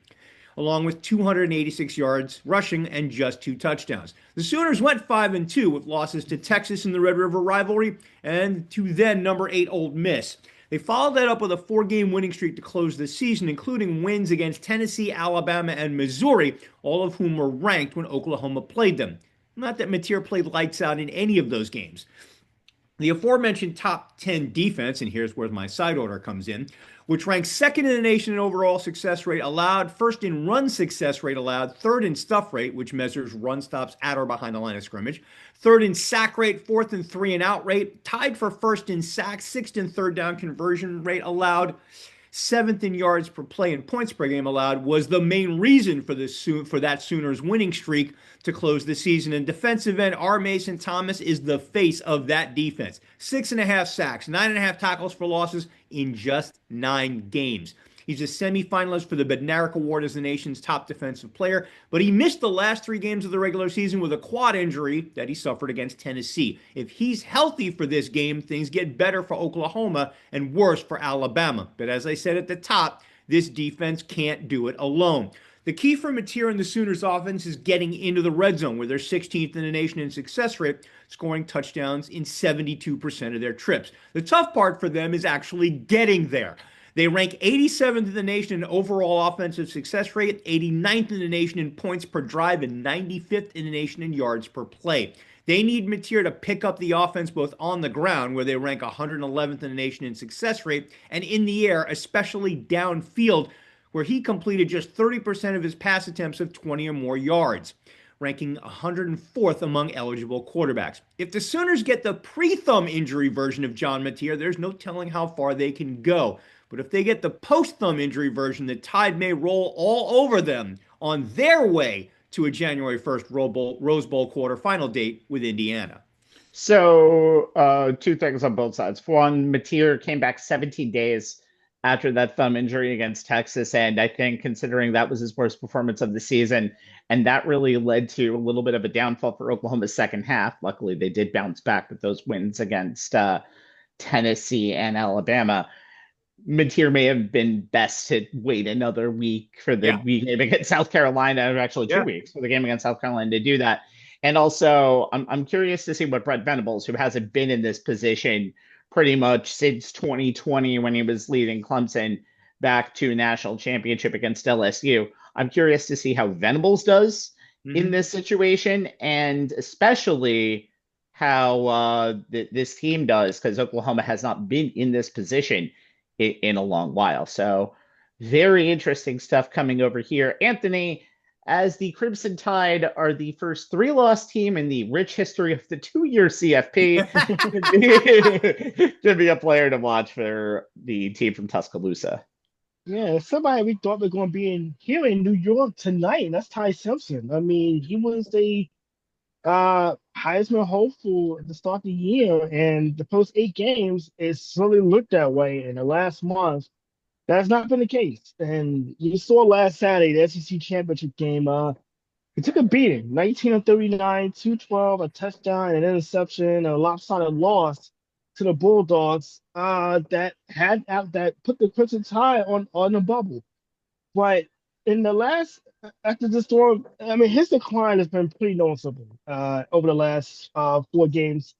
Speaker 2: along with 286 yards rushing and just 2 touchdowns. The Sooners went 5-2 with losses to Texas in the Red River rivalry and to then number 8 Ole Miss. They followed that up with a 4-game winning streak to close the season, including wins against Tennessee, Alabama, and Missouri, all of whom were ranked when Oklahoma played them. Not that Mateer played lights out in any of those games. The aforementioned top 10 defense, and here's where my side order comes in, which ranks 2nd in the nation in overall success rate allowed, 1st in run success rate allowed, 3rd in stuff rate, which measures run stops at or behind the line of scrimmage, 3rd in sack rate, 4th in 3-and-out rate, tied for 1st in sacks, 6th in 3rd down conversion rate allowed, 7th in yards per play and points per game allowed, was the main reason for that Sooners winning streak to close the season. And defensive end R. Mason Thomas is the face of that defense. 6.5 sacks, 9.5 tackles for losses in just 9 games. He's a semifinalist for the Bednarik Award as the nation's top defensive player, but he missed the last 3 games of the regular season with a quad injury that he suffered against Tennessee. If he's healthy for this game, things get better for Oklahoma and worse for Alabama. But as I said at the top, this defense can't do it alone. The key for Mateer and the Sooners offense is getting into the red zone, where they're 16th in the nation in success rate, scoring touchdowns in 72% of their trips. The tough part for them is actually getting there. They rank 87th in the nation in overall offensive success rate, 89th in the nation in points per drive, and 95th in the nation in yards per play. They need Mateer to pick up the offense both on the ground, where they rank 111th in the nation in success rate, and in the air, especially downfield, where he completed just 30% of his pass attempts of 20 or more yards, ranking 104th among eligible quarterbacks. If the Sooners get the pre-thumb injury version of John Mateer, there's no telling how far they can go. But if they get the post-thumb injury version, the tide may roll all over them on their way to a January 1st Rose Bowl quarterfinal date with Indiana.
Speaker 1: So, two things on both sides. One, Mateer came back 17 days after that thumb injury against Texas, and I think considering that was his worst performance of the season, and that really led to a little bit of a downfall for Oklahoma's second half. Luckily, they did bounce back with those wins against Tennessee and Alabama. Mateer may have been best to wait another week for the game against South Carolina, or actually 2 weeks for the game against South Carolina to do that. And also, I'm curious to see what Brent Venables, who hasn't been in this position pretty much since 2020 when he was leading Clemson back to a national championship against LSU. I'm curious to see how Venables does in this situation, and especially how this team does, because Oklahoma has not been in this position in a long while. So very interesting stuff coming over here. Anthony, as the Crimson Tide are the first 3-loss team in the rich history of the 2-year CFP, to be a player to watch for the team from Tuscaloosa.
Speaker 3: Yeah, somebody we thought was going to be here in New York tonight, and that's Ty Simpson. I mean, he was the Heisman hopeful at the start of the year, and the first 8 games, it slowly looked that way. In the last month, that's not been the case. And you saw last Saturday, the SEC championship game, he took a beating, 19 of 39, 212, a touchdown, an interception, a lopsided loss to the Bulldogs that put the Crimson Tide on the bubble. But in the last, after the storm, I mean, his decline has been pretty noticeable over the last 4 games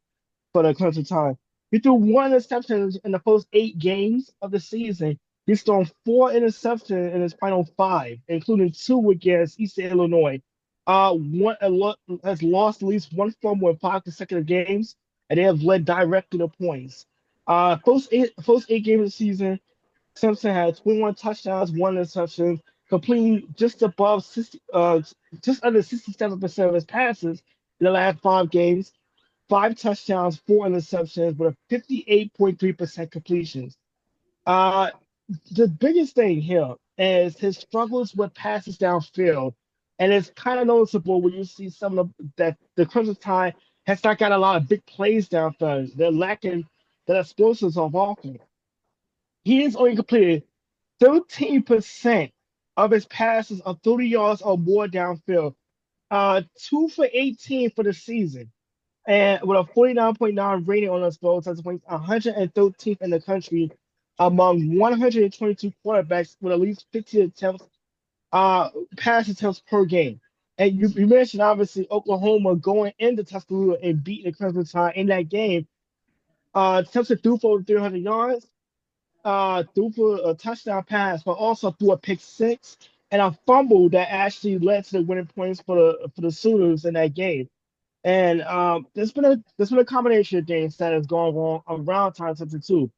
Speaker 3: for the Clemson Tide. He threw 1 interception in the first 8 games of the season. He's thrown 4 interceptions in his final 5, including 2 against Eastern Illinois. Has lost at least 1 fumble in 5 consecutive games, and they have led directly to points. First eight games of the season, Simpson had 21 touchdowns, 1 interception, completing just above 60, just under 67% of his passes in the last 5 games, 5 touchdowns, 4 interceptions, with a 58.3% completions. The biggest thing here is his struggles with passes downfield, and it's kind of noticeable when you see some of that the Crimson Tide has not got a lot of big plays downfield. They're lacking the explosives of offense. He has only completed 13% of his passes of 30 yards or more downfield. 2 for 18 for the season. And with a 49.9 rating on those balls, that's 113th in the country among 122 quarterbacks with at least 15 attempts, pass attempts per game. And you mentioned, obviously, Oklahoma going into Tuscaloosa and beating the Crimson Tide in that game. Simpson threw for 300 yards, threw for a touchdown pass, but also threw a pick 6 and a fumble that actually led to the winning points for the Sooners in that game. And there's been a combination of things that has gone wrong around Ty Simpson too.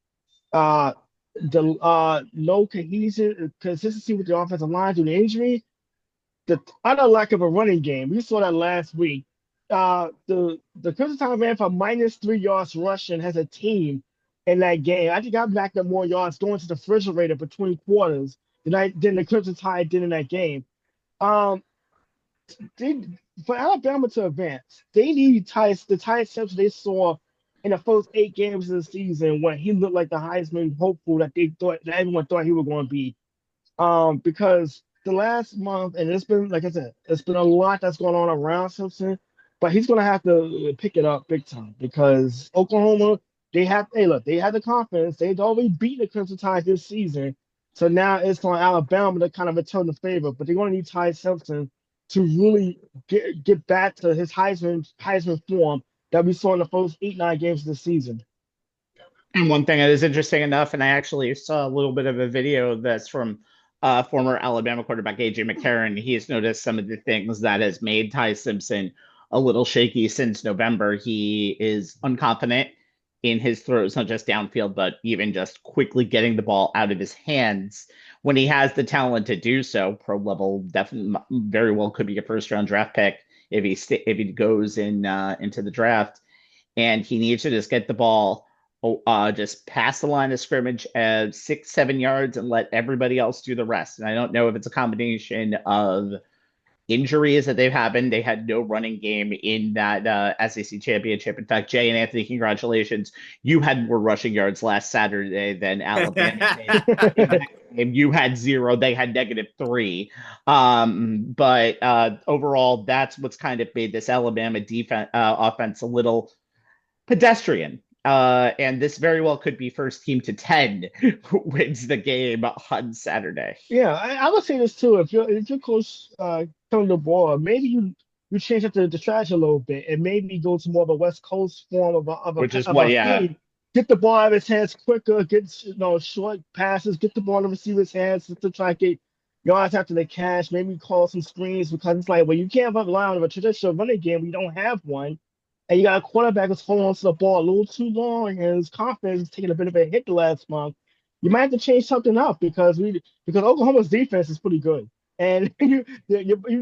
Speaker 3: The no consistency with the offensive line due to injury, the utter lack of a running game. We saw that last week. The Crimson Tide ran for -3 yards rushing as a team in that game. I think I backed up more yards going to the refrigerator between quarters than the Crimson Tide did in that game. For Alabama to advance, they need the Tide steps they saw in the first 8 games of the season when he looked like the Heisman hopeful that everyone thought he was going to be. Because the last month, and it's been, like I said, it's been a lot that's going on around Simpson, but he's going to have to pick it up big time because Oklahoma, they have the confidence. They've already beaten the Crimson Tide this season. So now it's on Alabama to kind of return the favor, but they're going to need Ty Simpson to really get back to his Heisman form that we saw in the first 8-9 games of the season.
Speaker 1: And one thing that is interesting enough, and I actually saw a little bit of a video that's from former Alabama quarterback AJ McCarron. He's noticed some of the things that has made Ty Simpson a little shaky since November. He is unconfident in his throws, not just downfield, but even just quickly getting the ball out of his hands when he has the talent to do so. Pro level, definitely, very well could be a first round draft pick if he goes into the draft, and he needs to just get the ball just past the line of scrimmage at 6, 7 yards and let everybody else do the rest. And I don't know if it's a combination of injuries that they've happened. They had no running game in that SEC championship. In fact, Jay and Anthony, congratulations. You had more rushing yards last Saturday than Alabama did. You had 0. They had -3. But overall, that's what's kind of made this Alabama defense offense a little pedestrian. And this very well could be first team to 10 who wins the game on Saturday.
Speaker 3: Yeah, I would say this too. If your coach telling the ball, maybe you change up the strategy a little bit and maybe go to more of a West Coast form
Speaker 1: Which is
Speaker 3: of
Speaker 1: what,
Speaker 3: a
Speaker 1: yeah.
Speaker 3: feed. Get the ball out of his hands quicker, get short passes, get the ball in the receiver's hands to try to get yards after the catch, maybe call some screens because it's like, well, you can't rely on a traditional running game. We don't have one. And you got a quarterback who's holding on to the ball a little too long and his confidence is taking a bit of a hit the last month. You might have to change something up because Oklahoma's defense is pretty good, and you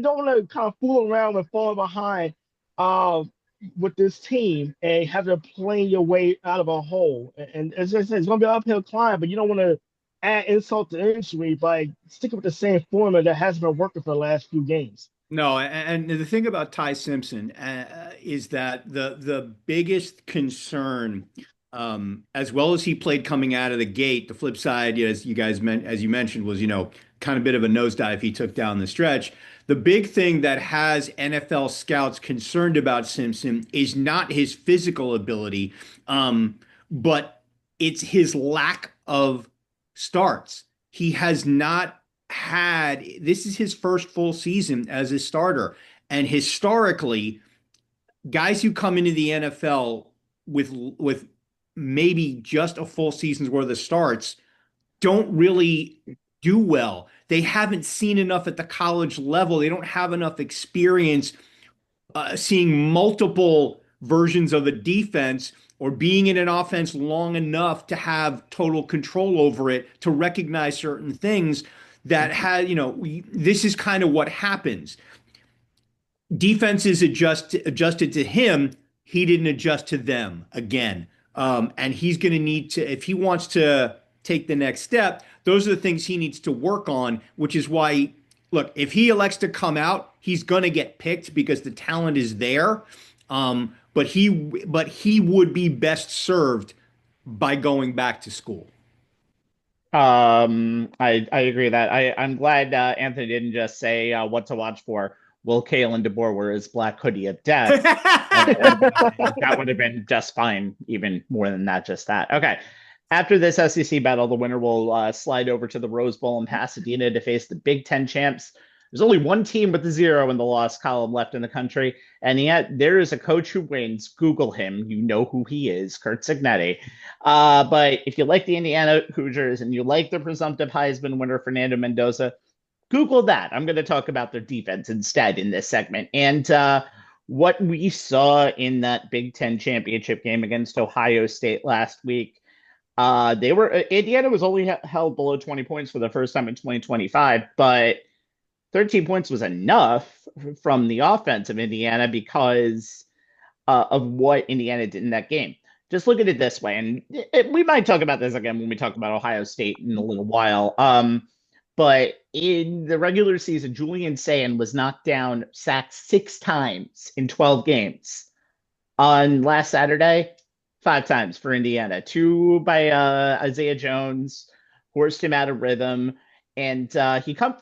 Speaker 3: don't want to kind of fool around and fall behind uh, with this team and have to play your way out of a hole. And as I said, it's going to be an uphill climb, but you don't want to add insult to injury by sticking with the same formula that has been working for the last few games.
Speaker 2: No, and the thing about Ty Simpson is that the biggest concern, as well as he played coming out of the gate, the flip side, as you mentioned, was kind of bit of a nosedive he took down the stretch. The big thing that has NFL scouts concerned about Simpson is not his physical ability, but it's his lack of starts. He has not had this is his first full season as a starter. And historically, guys who come into the NFL with maybe just a full season's worth of starts don't really do well. They haven't seen enough at the college level. They don't have enough experience seeing multiple versions of a defense or being in an offense long enough to have total control over it, to recognize certain things that had, this is kind of what happens. Defenses adjusted to him. He didn't adjust to them again. And he's going to need to, if he wants to take the next step, those are the things he needs to work on, which is why, look, if he elects to come out, he's going to get picked because the talent is there. But he would be best served by going back to school.
Speaker 1: I agree that I'm glad Anthony didn't just say what to watch for. Will Kalen DeBoer wear his black hoodie of death? That would have been just fine, even more than that, just that. Okay. After this SEC battle, the winner will slide over to the Rose Bowl in Pasadena to face the Big Ten champs. There's only one team with the 0 in the loss column left in the country, and yet there is a coach who wins. Google him. You know who he is, Kurt Cignetti. But if you like the Indiana Hoosiers and you like the presumptive Heisman winner, Fernando Mendoza, Google that. I'm going to talk about their defense instead in this segment. And what we saw in that Big Ten championship game against Ohio State last week, Indiana was only held below 20 points for the first time in 2025, but 13 points was enough from the offense of Indiana because of what Indiana did in that game. Just look at it this way, and we might talk about this again when we talk about Ohio State in a little while. But in the regular season, Julian Sayin was knocked down, sacked 6 times in 12 games. On last Saturday, 5 times for Indiana, 2 by Isaiah Jones, forced him out of rhythm. And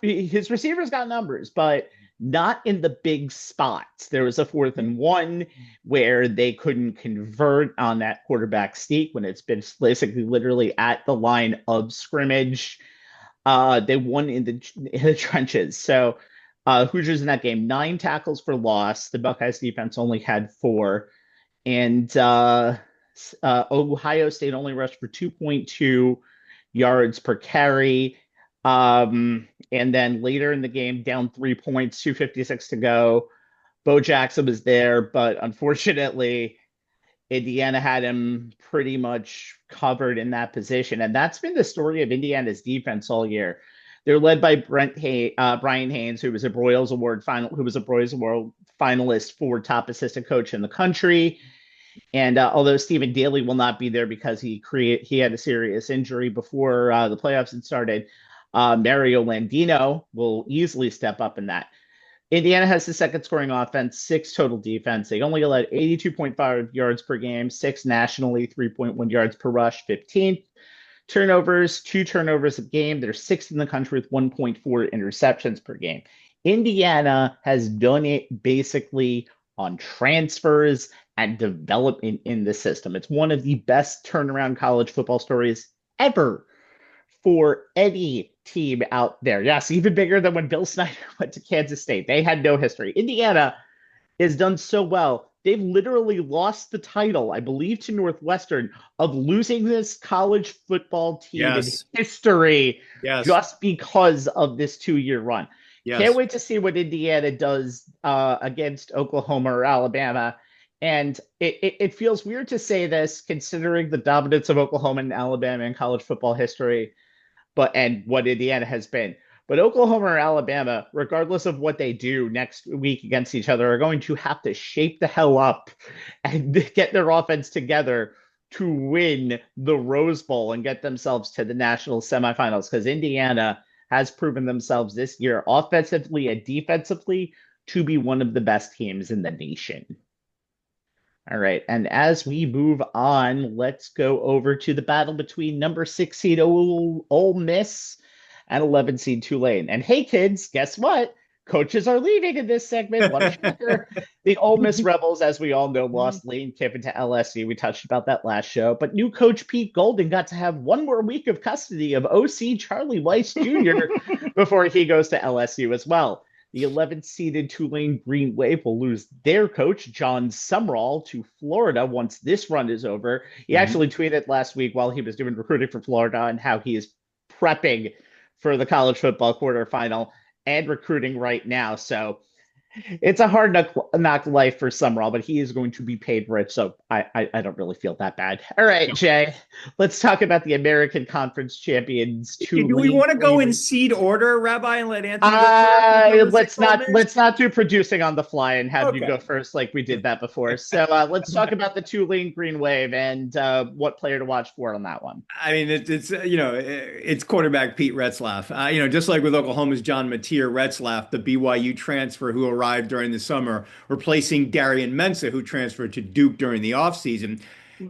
Speaker 1: his receivers got numbers, but not in the big spots. There was a 4th and 1 where they couldn't convert on that quarterback sneak when it's been basically literally at the line of scrimmage. They won in the trenches. So Hoosiers in that game, 9 tackles for loss. The Buckeyes defense only had 4. And Ohio State only rushed for 2.2 yards per carry. And then later in the game, down 3 points, 2:56 to go. Bo Jackson was there, but unfortunately, Indiana had him pretty much covered in that position. And that's been the story of Indiana's defense all year. They're led by Brian Haynes, who was a Broyles Award finalist for top assistant coach in the country. And although Stephen Daly will not be there because he had a serious injury before the playoffs had started, Mario Landino will easily step up in that. Indiana has the second scoring offense, 6 total defense. They only allowed 82.5 yards per game, 6 nationally, 3.1 yards per rush, 15th. Turnovers, 2 turnovers a game. They're 6th in the country with 1.4 interceptions per game. Indiana has done it basically on transfers and development in the system. It's one of the best turnaround college football stories ever for any team out there. Yes, even bigger than when Bill Snyder went to Kansas State. They had no history. Indiana has done so well. They've literally lost the title, I believe, to Northwestern of losing this college football team in history just because of this 2-year run. Can't wait to see what Indiana does against Oklahoma or Alabama. And it feels weird to say this considering the dominance of Oklahoma and Alabama in college football history, and what Indiana has been. But Oklahoma or Alabama, regardless of what they do next week against each other, are going to have to shape the hell up and get their offense together to win the Rose Bowl and get themselves to the national semifinals, because Indiana has proven themselves this year, offensively and defensively, to be one of the best teams in the nation. All right, and as we move on, let's go over to the battle between number 6 seed Ole Miss and 11 seed Tulane. And hey, kids, guess what? Coaches are leaving in this segment. What a shocker. The Ole Miss Rebels, as we all know, lost Lane Kiffin to LSU. We touched about that last show. But new coach Pete Golden got to have one more week of custody of OC Charlie Weiss Jr. before he goes to LSU as well. The 11th-seeded Tulane Green Wave will lose their coach, John Sumrall, to Florida once this run is over. He actually tweeted last week while he was doing recruiting for Florida and how he is prepping for the college football quarterfinal and recruiting right now. So it's a hard knock life for Sumrall, but he is going to be paid rich, so I don't really feel that bad. All right, Jay, let's talk about the American Conference champions.
Speaker 2: Do we want to go in seed order, Rabbi, and let Anthony go first?
Speaker 1: Let's not do producing on the fly and have you go first like we did that before. So let's talk about the Tulane Green Wave and what player to watch for on that one.
Speaker 2: I mean, it's quarterback Pete Retzlaff. Just like with Oklahoma's John Mateer, Retzlaff, the BYU transfer who arrived during the summer, replacing Darian Mensah, who transferred to Duke during the offseason,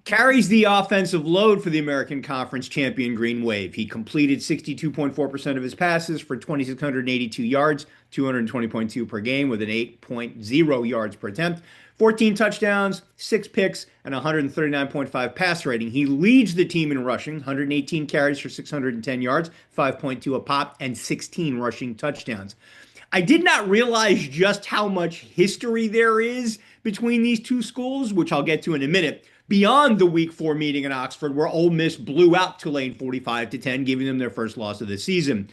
Speaker 2: carries the offensive load for the American Conference champion Green Wave. He completed 62.4% of his passes for 2,682 yards, 220.2 per game with an 8.0 yards per attempt, 14 touchdowns, 6 picks, and 139.5 pass rating. He leads the team in rushing, 118 carries for 610 yards, 5.2 a pop, and 16 rushing touchdowns. I did not realize just how much history there is between these two schools, which I'll get to in a minute, beyond the Week 4 meeting in Oxford where Ole Miss blew out Tulane 45-10, giving them their first loss of the season.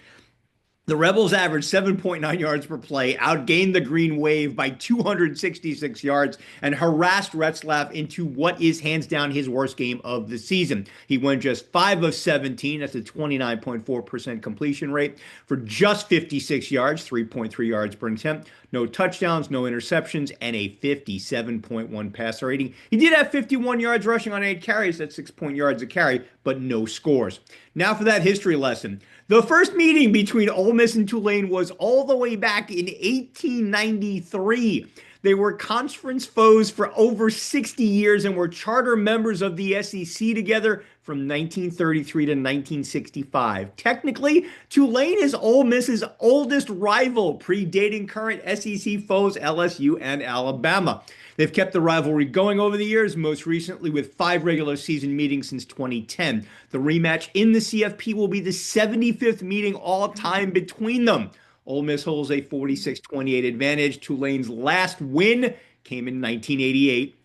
Speaker 2: The Rebels averaged 7.9 yards per play, outgained the Green Wave by 266 yards, and harassed Retzlaff into what is hands down his worst game of the season. He went just 5 of 17, that's a 29.4% completion rate, for just 56 yards, 3.3 yards per attempt, no touchdowns, no interceptions, and a 57.1 passer rating. He did have 51 yards rushing on 8 carries, that's 6 yards a carry, but no scores. Now for that history lesson. The first meeting between Ole Miss and Tulane was all the way back in 1893. They were conference foes for over 60 years and were charter members of the SEC together from 1933 to 1965. Technically, Tulane is Ole Miss's oldest rival, predating current SEC foes LSU and Alabama. They've kept the rivalry going over the years, most recently with 5 regular season meetings since 2010. The rematch in the CFP will be the 75th meeting all time between them. Ole Miss holds a 46-28 advantage. Tulane's last win came in 1988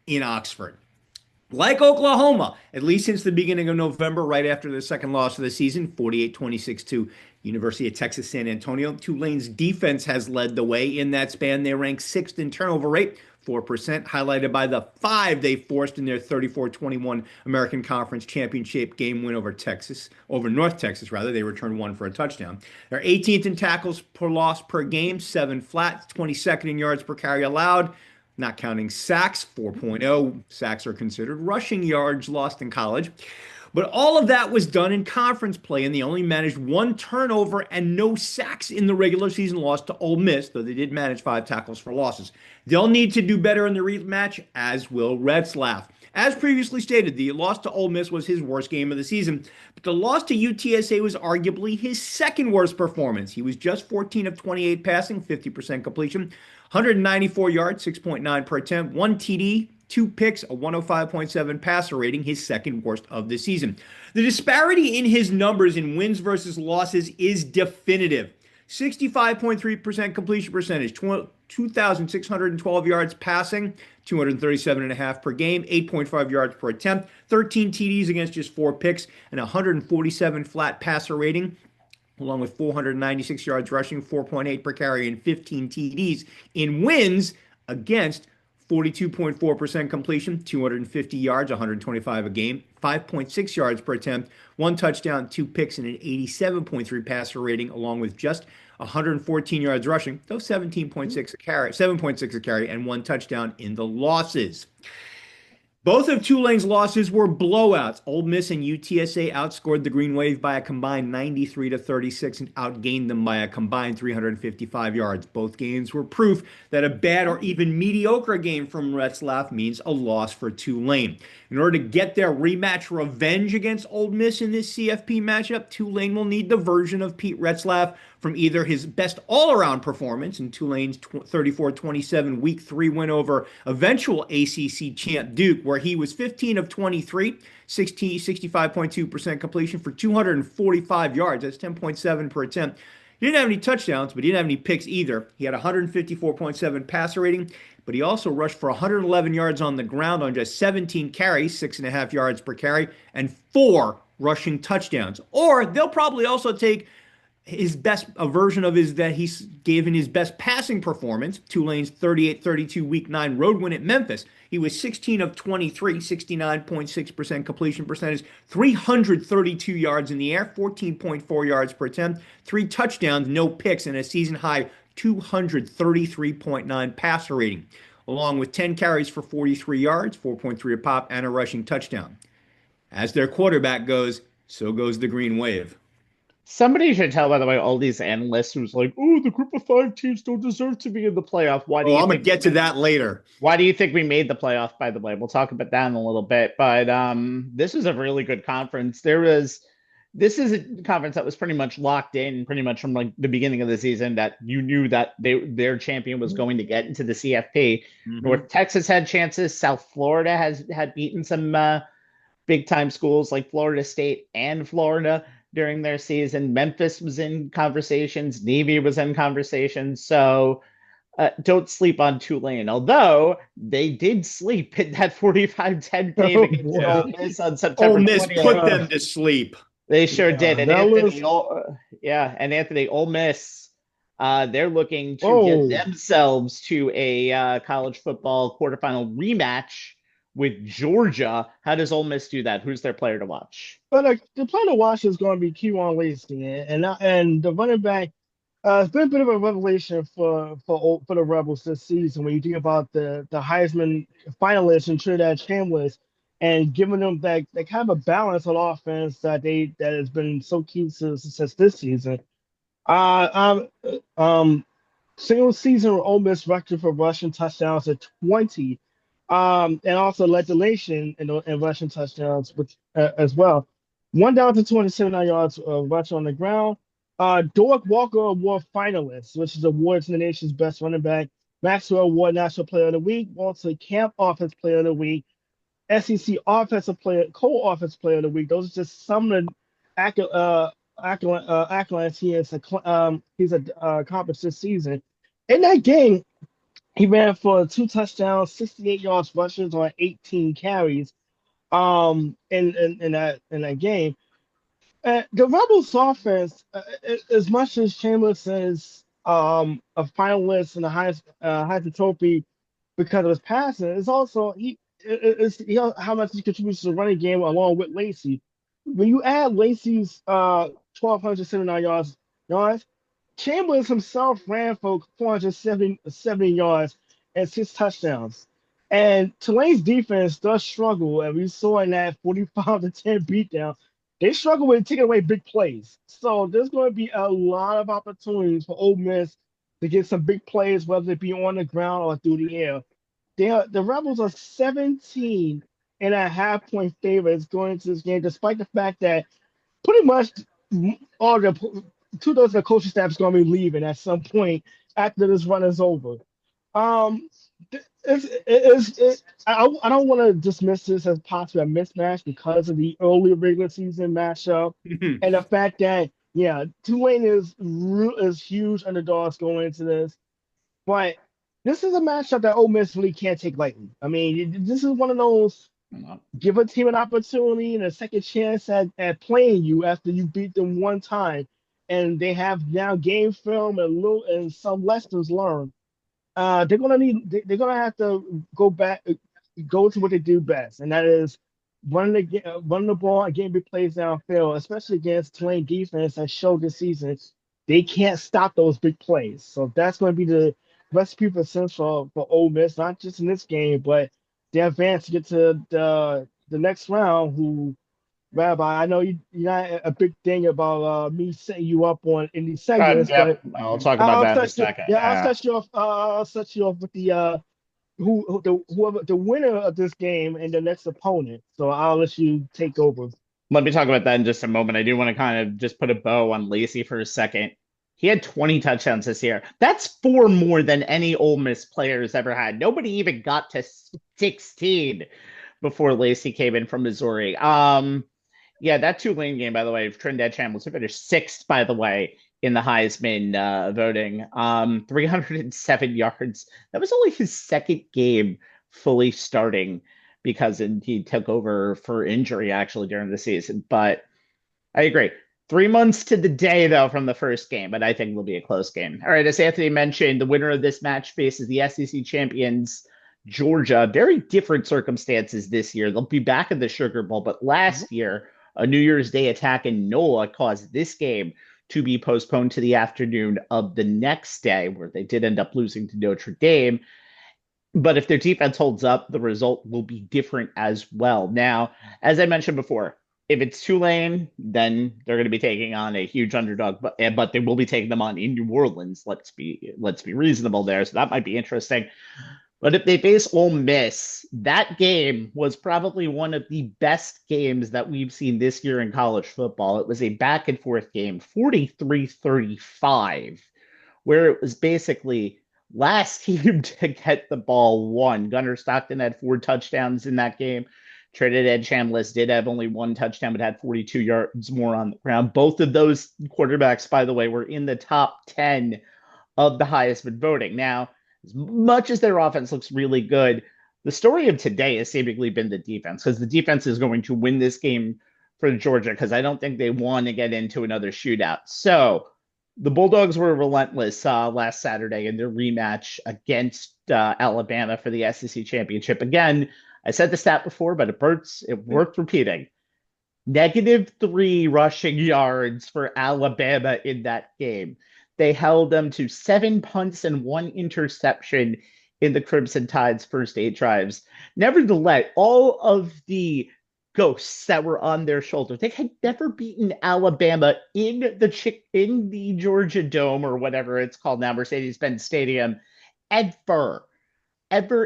Speaker 2: in Oxford. Like Oklahoma, at least since the beginning of November, right after their second loss of the season, 48-26 to University of Texas San Antonio. Tulane's defense has led the way in that span. They rank sixth in turnover rate, 4%, highlighted by the 5 they forced in their 34-21 American Conference Championship game win over North Texas, rather. They returned 1 for a touchdown. They're 18th in tackles per loss per game, 7 flat, 22nd in yards per carry allowed. Not counting sacks, 4.0. Sacks are considered rushing yards lost in college. But all of that was done in conference play, and they only managed 1 turnover and no sacks in the regular season loss to Ole Miss, though they did manage 5 tackles for losses. They'll need to do better in the rematch, as will Retzlaff. As previously stated, the loss to Ole Miss was his worst game of the season, but the loss to UTSA was arguably his second worst performance. He was just 14 of 28 passing, 50% completion, 194 yards, 6.9 per attempt, 1 TD, 2 picks, a 105.7 passer rating, his second worst of the season. The disparity in his numbers in wins versus losses is definitive. 65.3% completion percentage, 2,612 yards passing, 237.5 per game, 8.5 yards per attempt, 13 TDs against just 4 picks, and 147 flat passer rating, along with 496 yards rushing, 4.8 per carry, and 15 TDs in wins against 42.4% completion, 250 yards, 125 a game, 5.6 yards per attempt, 1 touchdown, 2 picks, and an 87.3 passer rating, along with just 114 yards rushing, though 17.6 a carry, 7.6 a carry, and 1 touchdown in the losses. Both of Tulane's losses were blowouts. Ole Miss and UTSA outscored the Green Wave by a combined 93-36 and outgained them by a combined 355 yards. Both games were proof that a bad or even mediocre game from Retzlaff means a loss for Tulane. In order to get their rematch revenge against Ole Miss in this CFP matchup, Tulane will need the version of Pete Retzlaff from either his best all-around performance in Tulane's 34-27 Week 3 win over eventual ACC champ Duke, where he was 15 of 23, 65.2% completion for 245 yards. That's 10.7 per attempt. He didn't have any touchdowns, but he didn't have any picks either. He had 154.7 passer rating, but he also rushed for 111 yards on the ground on just 17 carries, 6.5 yards per carry, and 4 rushing touchdowns. Or they'll probably also take a version of his that he gave in his best passing performance, Tulane's 38-32 Week 9 road win at Memphis. He was 16 of 23, 69.6% completion percentage, 332 yards in the air, 14.4 yards per attempt, 3 touchdowns, no picks, and a season-high 233.9 passer rating, along with 10 carries for 43 yards, 4.3 a pop, and a rushing touchdown. As their quarterback goes, so goes the Green Wave.
Speaker 1: Somebody should tell, by the way, all these analysts who's like, oh, the group of 5 teams don't deserve to be in the playoff.
Speaker 2: I'm going to get to that later.
Speaker 1: Why do you think we made the playoff, by the way? We'll talk about that in a little bit. But this was a really good conference. This is a conference that was pretty much locked in pretty much from like the beginning of the season, that you knew that their champion was going to get into the CFP. Mm-hmm. North Texas had chances. South Florida had beaten some big-time schools like Florida State and Florida during their season. Memphis was in conversations. Navy was in conversations. So don't sleep on Tulane, although they did sleep in that 45-10 game against Ole Miss on September 20th.
Speaker 2: Ole Miss put them to sleep.
Speaker 1: They sure did. And Anthony, Ole Miss, they're looking to get themselves to a college football quarterfinal rematch with Georgia. How does Ole Miss do that? Who's their player to watch?
Speaker 3: But the player to watch is going to be Kewan Lacy, and the running back. It's been a bit of a revelation for the Rebels this season when you think about the Heisman finalists and Trinidad Chambliss, and giving them that kind of a balance on offense that has been so key to success this season. Single season Ole Miss record for rushing touchdowns at 20. And also led the nation in rushing touchdowns as well. 1,279 yards rushing on the ground. Dork Walker Award finalist, which is awarded to the nation's best running back. Maxwell Award National Player of the Week. Walter Camp Offensive Player of the Week. SEC Offensive Player, Co-Offensive Player of the Week. Those are just some of the accolades he's accomplished this season. In that game, he ran for 2 touchdowns, 68 yards rushing on 18 carries. in that game. The Rebels offense, as much as Chambers is a finalist in the highest trophy because of his passing, it's also how much he contributes to the running game along with Lacey. When you add Lacey's 1,279 yards, Chambers himself ran for 470 yards and 6 touchdowns. And Tulane's defense does struggle, and we saw in that 45-10 beatdown, they struggle with taking away big plays. So there's going to be a lot of opportunities for Ole Miss to get some big plays, whether it be on the ground or through the air. The Rebels are 17.5 point favorites going into this game, despite the fact that pretty much all the 2 thirds of the coaching staff is going to be leaving at some point after this run is over. Um, I don't want to dismiss this as possibly a mismatch because of the early regular season matchup and the fact that Tulane is huge underdogs going into this, but this is a matchup that Ole Miss really can't take lightly. I mean, this is one of those give a team an opportunity and a second chance at playing you after you beat them one time, and they have now game film and some lessons learned. They're gonna have to go to what they do best, and that is running the ball and getting big plays downfield, especially against Tulane defense that showed this season they can't stop those big plays. So that's going to be the recipe for success for Ole Miss, not just in this game, but they advance to get to the next round. Who Rabbi, I know you're not a big thing about me setting you up on in these segments,
Speaker 1: Yep,
Speaker 3: but
Speaker 1: I'll talk about that in a second.
Speaker 3: I'll set you off. I'll set you off with the whoever the winner of this game and the next opponent. So I'll let you take over.
Speaker 1: Let me talk about that in just a moment. I do want to kind of just put a bow on Lacey for a second. He had 20 touchdowns this year. That's 4 more than any Ole Miss players ever had. Nobody even got to 16 before Lacey came in from Missouri. Yeah, that Tulane game, by the way, Trinidad Chambliss finished 6th, by the way, in the Heisman voting. 307 yards. That was only his second game fully starting because he took over for injury actually during the season. But I agree. 3 months to the day, though, from the first game, but I think it'll be a close game. All right, as Anthony mentioned, the winner of this match faces the SEC champions, Georgia. Very different circumstances this year. They'll be back in the Sugar Bowl, but last year, a New Year's Day attack in NOLA caused this game to be postponed to the afternoon of the next day, where they did end up losing to Notre Dame. But if their defense holds up, the result will be different as well. Now, as I mentioned before, if it's Tulane, then they're going to be taking on a huge underdog, but they will be taking them on in New Orleans. Let's be reasonable there. So that might be interesting. But if they face Ole Miss, that game was probably one of the best games that we've seen this year in college football. It was a back and forth game, 43-35, where it was basically last team to get the ball won. Gunnar Stockton had 4 touchdowns in that game. Trinidad Chambliss did have only 1 touchdown, but had 42 yards more on the ground. Both of those quarterbacks, by the way, were in the top 10 of the Heisman voting. Now, as much as their offense looks really good, the story of today has seemingly been the defense, because the defense is going to win this game for Georgia, because I don't think they want to get into another shootout. So the Bulldogs were relentless last Saturday in their rematch against Alabama for the SEC championship. Again, I said the stat before, but it worth repeating. -3 rushing yards for Alabama in that game. They held them to 7 punts and 1 interception in the Crimson Tide's first 8 drives. Nevertheless, all of the ghosts that were on their shoulder, they had never beaten Alabama in the Georgia Dome, or whatever it's called now, Mercedes-Benz Stadium, ever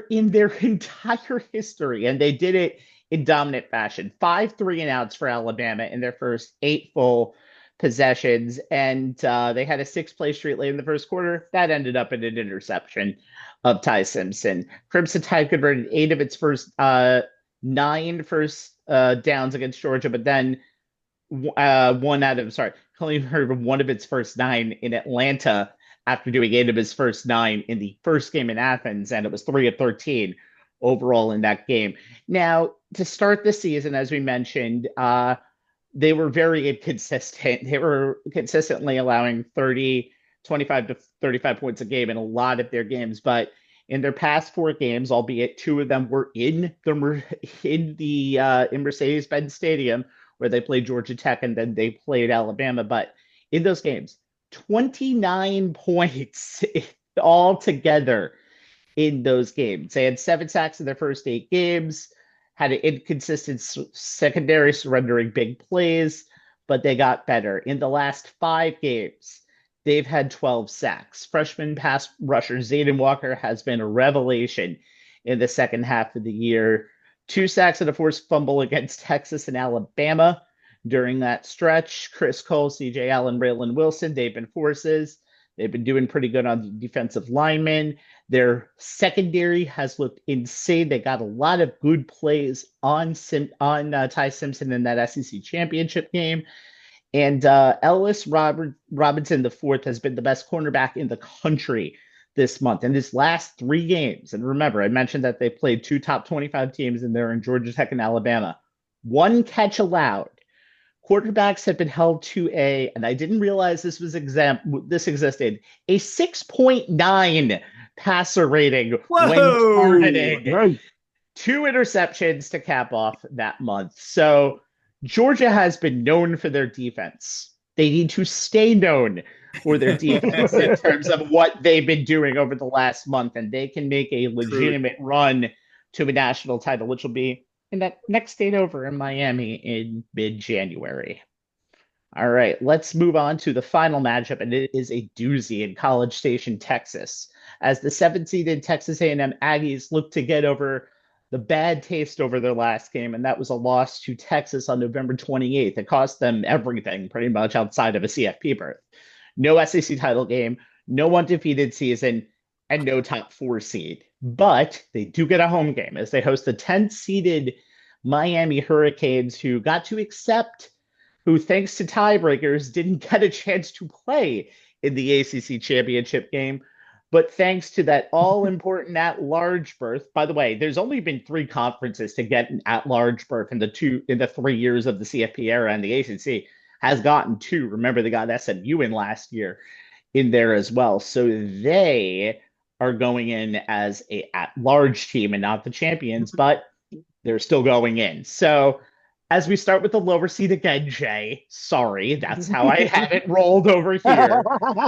Speaker 1: in their entire history. And they did it in dominant fashion. 5 3-and-outs for Alabama in their first 8 full possessions, and they had a 6-play streak late in the first quarter. That ended up in an interception of Ty Simpson. Crimson Tide converted 8 of its first 9 first downs against Georgia, but then one of its first 9 in Atlanta after doing 8 of his first 9 in the first game in Athens, and it was 3 of 13 overall in that game. Now, to start the season, as we mentioned, they were very inconsistent. They were consistently allowing 30, 25 to 35 points a game in a lot of their games, but in their past four games, albeit two of them were in Mercedes-Benz Stadium where they played Georgia Tech and then they played Alabama, but in those games, 29 points all together in those games. They had 7 sacks in their first 8 games, had an inconsistent secondary surrendering big plays, but they got better. In the last 5 games, they've had 12 sacks. Freshman pass rusher Zayden Walker has been a revelation in the second half of the year. 2 sacks and a forced fumble against Texas and Alabama during that stretch. Chris Cole, CJ Allen, Raylan Wilson, they've been forces. They've been doing pretty good on the defensive linemen. Their secondary has looked insane. They got a lot of good plays on Ty Simpson in that SEC championship game. And Ellis Robinson IV has been the best cornerback in the country this month. In his last 3 games, and remember, I mentioned that they played 2 top 25 teams and they're in Georgia Tech and Alabama. 1 catch allowed. Quarterbacks have been held to and I didn't realize this existed, a 6.9 passer rating when targeting. 2 interceptions to cap off that month. So Georgia has been known for their defense. They need to stay known for their defense in terms of what they've been doing over the last month, and they can make a legitimate run to a national title, which will be in that next state over in Miami in mid-January. All right, let's move on to the final matchup, and it is a doozy in College Station, Texas, as the 7th-seeded Texas A&M Aggies look to get over the bad taste over their last game, and that was a loss to Texas on November 28th. It cost them everything, pretty much outside of a CFP berth. No SEC title game, no undefeated season, and no top 4 seed. But they do get a home game as they host the 10th-seeded Miami Hurricanes, who got to accept, who, thanks to tiebreakers, didn't get a chance to play in the ACC championship game. But thanks to that all-important at-large berth, by the way, there's only been 3 conferences to get an at-large berth in the 3 years of the CFP era, and the ACC has gotten 2. Remember, they got SMU in last year in there as well. So they are going in as a at-large team and not the champions, but they're still going in. So as we start with the lower seed again, Jay, sorry, that's how I have it rolled over here.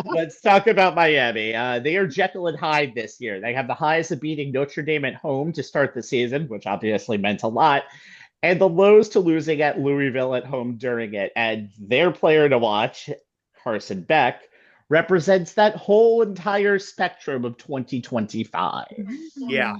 Speaker 1: Let's talk about Miami. They are Jekyll and Hyde this year. They have the highest of beating Notre Dame at home to start the season, which obviously meant a lot, and the lows to losing at Louisville at home during it. And their player to watch, Carson Beck, represents that whole entire spectrum of 2025.
Speaker 2: Yeah.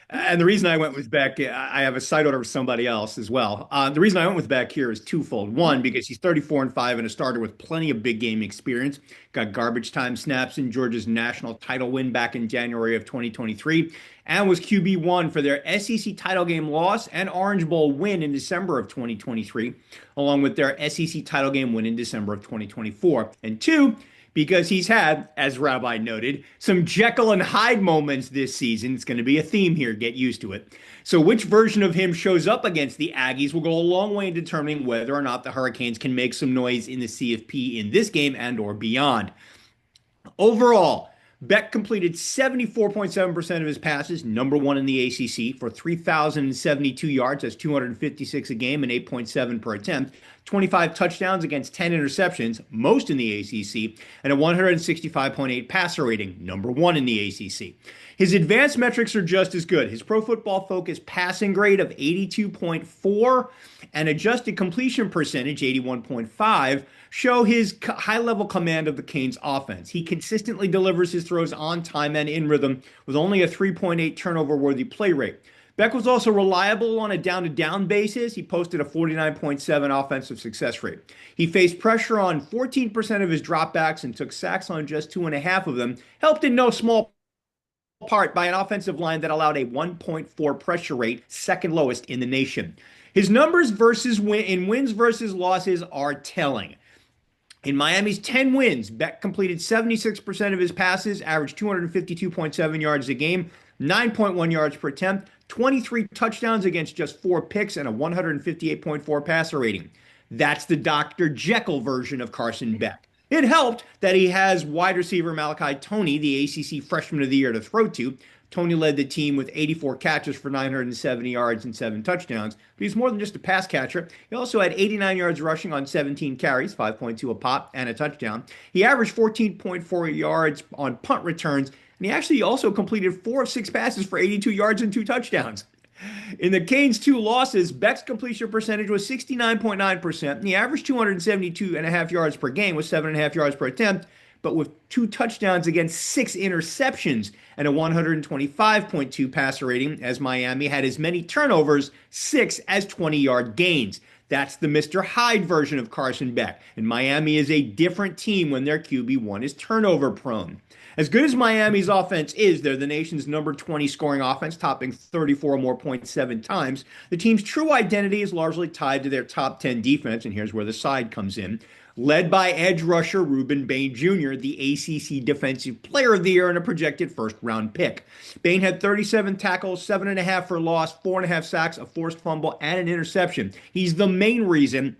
Speaker 2: And the reason I went with Beck, I have a side order with somebody else as well. The reason I went with Beck here is twofold. One, because he's 34-5 and a starter with plenty of big game experience. Got garbage time snaps in Georgia's national title win back in January of 2023, and was QB1 for their SEC title game loss and Orange Bowl win in December of 2023, along with their SEC title game win in December of 2024. And 2, because he's had, as Rabbi noted, some Jekyll and Hyde moments this season. It's going to be a theme here. Get used to it. So which version of him shows up against the Aggies will go a long way in determining whether or not the Hurricanes can make some noise in the CFP in this game and or beyond. Overall, Beck completed 74.7% of his passes, number 1 in the ACC, for 3,072 yards. That's 256 a game and 8.7 per attempt. 25 touchdowns against 10 interceptions, most in the ACC, and a 165.8 passer rating, number 1 in the ACC. His advanced metrics are just as good. His Pro Football Focus passing grade of 82.4 and adjusted completion percentage, 81.5, show his high-level command of the Canes offense. He consistently delivers his throws on time and in rhythm with only a 3.8 turnover-worthy play rate. Beck was also reliable on a down-to-down basis. He posted a 49.7 offensive success rate. He faced pressure on 14% of his dropbacks and took sacks on just 2.5 of them, helped in no small part by an offensive line that allowed a 1.4 pressure rate, second lowest in the nation. His numbers in wins versus losses are telling. In Miami's 10 wins, Beck completed 76% of his passes, averaged 252.7 yards a game, 9.1 yards per attempt, 23 touchdowns against just 4 picks, and a 158.4 passer rating. That's the Dr. Jekyll version of Carson Beck. It helped that he has wide receiver Malachi Toney, the ACC Freshman of the Year, to throw to. Toney led the team with 84 catches for 970 yards and 7 touchdowns. But he's more than just a pass catcher. He also had 89 yards rushing on 17 carries, 5.2 a pop, and a touchdown. He averaged 14.4 yards on punt returns, and he actually also completed 4 of 6 passes for 82 yards and 2 touchdowns. In the Canes' 2 losses, Beck's completion percentage was 69.9%, and he averaged 272.5 yards per game with 7.5 yards per attempt, but with 2 touchdowns against 6 interceptions and a 125.2 passer rating, as Miami had as many turnovers, 6 as 20-yard gains. That's the Mr. Hyde version of Carson Beck, and Miami is a different team when their QB1 is turnover prone. As good as Miami's offense is, they're the nation's number 20 scoring offense, topping 34 or more points 7 times. The team's true identity is largely tied to their top 10 defense, and here's where the side comes in. Led by edge rusher Ruben Bain Jr., the ACC Defensive Player of the Year and a projected first-round pick. Bain had 37 tackles, 7.5 for loss, 4.5 sacks, a forced fumble, and an interception. He's the main reason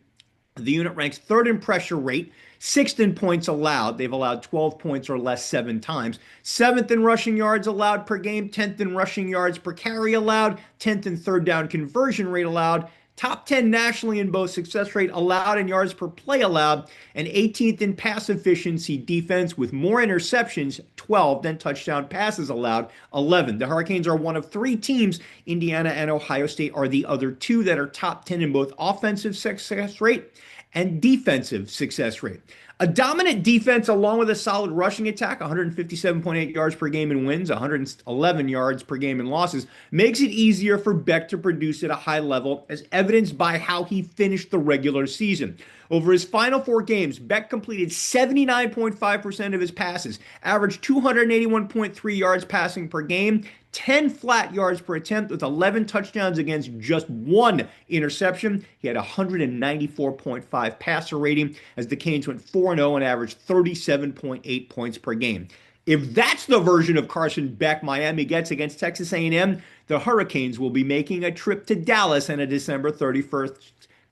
Speaker 2: the unit ranks 3rd in pressure rate, 6th in points allowed. They've allowed 12 points or less 7 times. 7th in rushing yards allowed per game, 10th in rushing yards per carry allowed, 10th in third down conversion rate allowed, top 10 nationally in both success rate allowed and yards per play allowed, and 18th in pass efficiency defense with more interceptions, 12, than touchdown passes allowed, 11. The Hurricanes are one of 3 teams. Indiana and Ohio State are the other 2 that are top 10 in both offensive success rate and defensive success rate. A dominant defense along with a solid rushing attack, 157.8 yards per game in wins, 111 yards per game in losses, makes it easier for Beck to produce at a high level, as evidenced by how he finished the regular season. Over his final 4 games, Beck completed 79.5% of his passes, averaged 281.3 yards passing per game, 10 flat yards per attempt with 11 touchdowns against just 1 interception. He had a 194.5 passer rating as the Canes went 4-0 and averaged 37.8 points per game. If that's the version of Carson Beck Miami gets against Texas A&M, the Hurricanes will be making a trip to Dallas on a December 31st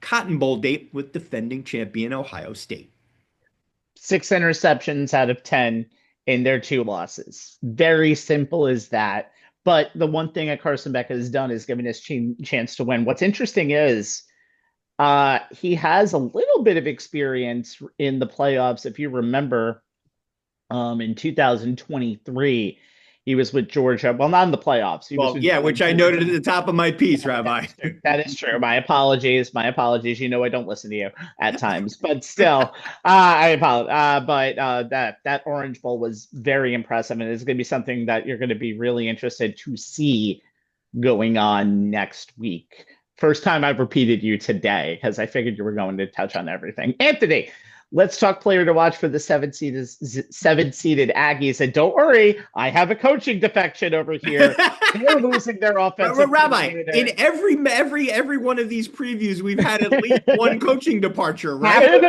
Speaker 2: Cotton Bowl date with defending champion Ohio State.
Speaker 1: 6 interceptions out of 10 in their 2 losses. Very simple as that. But the one thing that Carson Beck has done is given his chance to win. What's interesting is he has a little bit of experience in the playoffs. If you remember, in 2023, he was with Georgia. Well, not in the playoffs.
Speaker 2: Which I noted at the top of my piece, Rabbi.
Speaker 1: That is true. My apologies. My apologies. You know I don't listen to you at times, but still, I apologize. But that Orange Bowl was very impressive, and it's going to be something that you're going to be really interested to see going on next week. First time I've repeated you today because I figured you were going to touch on everything. Anthony, let's talk player to watch for the 7-seeded Aggies. And don't worry, I have a coaching defection over here. They're losing their offensive.
Speaker 2: Rabbi, in every one of these previews, we've had at least one coaching departure, right?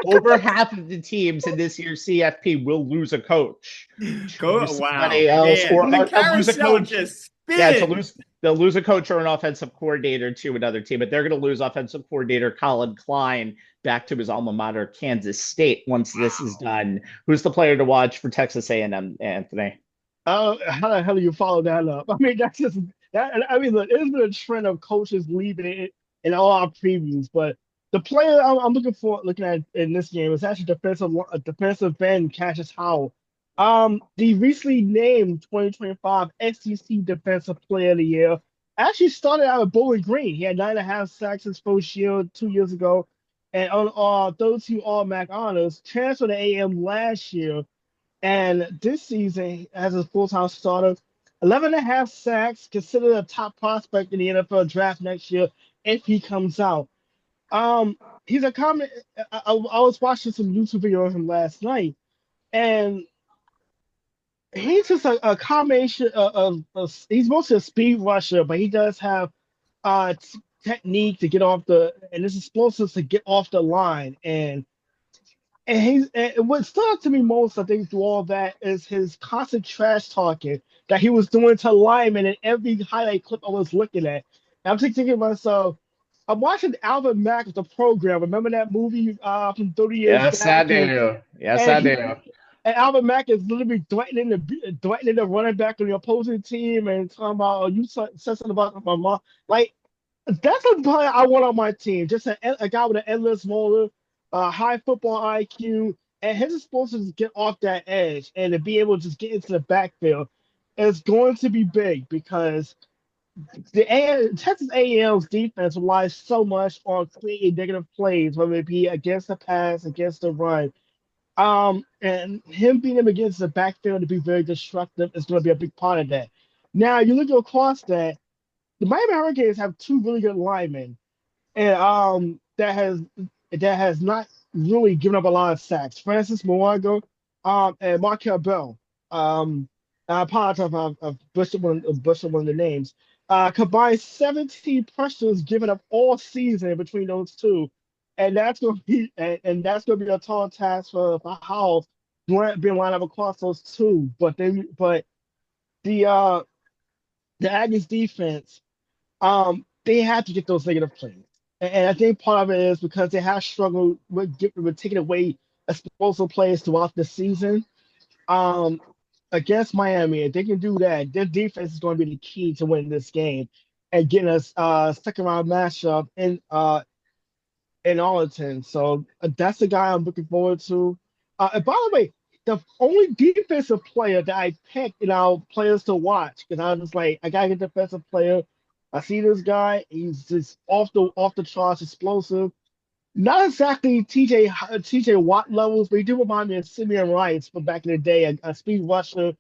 Speaker 1: Over half of the teams in this year's CFP will lose a coach.
Speaker 2: Somebody
Speaker 1: else, or
Speaker 2: they'll lose a coach.
Speaker 1: They'll lose a coach or an offensive coordinator to another team, but they're going to lose offensive coordinator Colin Klein back to his alma mater, Kansas State, once this is done. Who's the player to watch for Texas A&M, Anthony?
Speaker 3: How the hell do you follow that up? I mean, that's just that. I mean, look, it's been a trend of coaches leaving it in all our previews, but the player I'm looking at in this game is actually defensive end Cassius Howell. The recently named 2025 SEC Defensive Player of the Year actually started out at Bowling Green. He had 9.5 sacks his first year 2 years ago, and on those 2 All-MAC honors, transferred to A&M last year, and this season as a full-time starter, 11.5 sacks, considered a top prospect in the NFL draft next year if he comes out. He's a common. I was watching some YouTube videos of him last night, and he's just a combination of he's mostly a speed rusher, but he does have technique to get off and this explosive to get off the line. And and what stood out to me most, I think, through all that is his constant trash talking that he was doing to linemen in every highlight clip I was looking at. And I'm thinking to myself, I'm watching Alvin Mack with the program. Remember that movie from 30 years
Speaker 1: Yes, I
Speaker 3: back?
Speaker 1: do. Yes,
Speaker 3: And
Speaker 1: I
Speaker 3: he
Speaker 1: do.
Speaker 3: and Alvin Mack is literally threatening the running back on the opposing team and talking about, oh, you said something about my mom. Like, that's a player I want on my team. Just a guy with an endless motor, high football IQ, and his explosives get off that edge and to be able to just get into the backfield is going to be big because Texas A&M's defense relies so much on creating negative plays, whether it be against the pass, against the run. And him being able against the backfield to be very destructive is going to be a big part of that. Now, you look across that, the Miami Hurricanes have two really good linemen, and that has not really given up a lot of sacks. Francis Mouago, and Markel Bell. I apologize if I've butchered one of the names. Combined 17 pressures given up all season between those two, and that's going to be a tall task for Howell being lined up across those two. But the uh the Aggies defense, they had to get those negative plays. And I think part of it is because they have struggled with taking away explosive plays throughout the season. Um, Against Miami, if they can do that, their defense is going to be the key to winning this game and getting us second round matchup in Arlington. So that's the guy I'm looking forward to. And by the way, the only defensive player that I picked, players to watch, because I was just like, I gotta get a defensive player. I see this guy, he's just off the charts, explosive. Not exactly TJ Watt levels, but he did remind me of Simeon Rice from back in the day, a speed rusher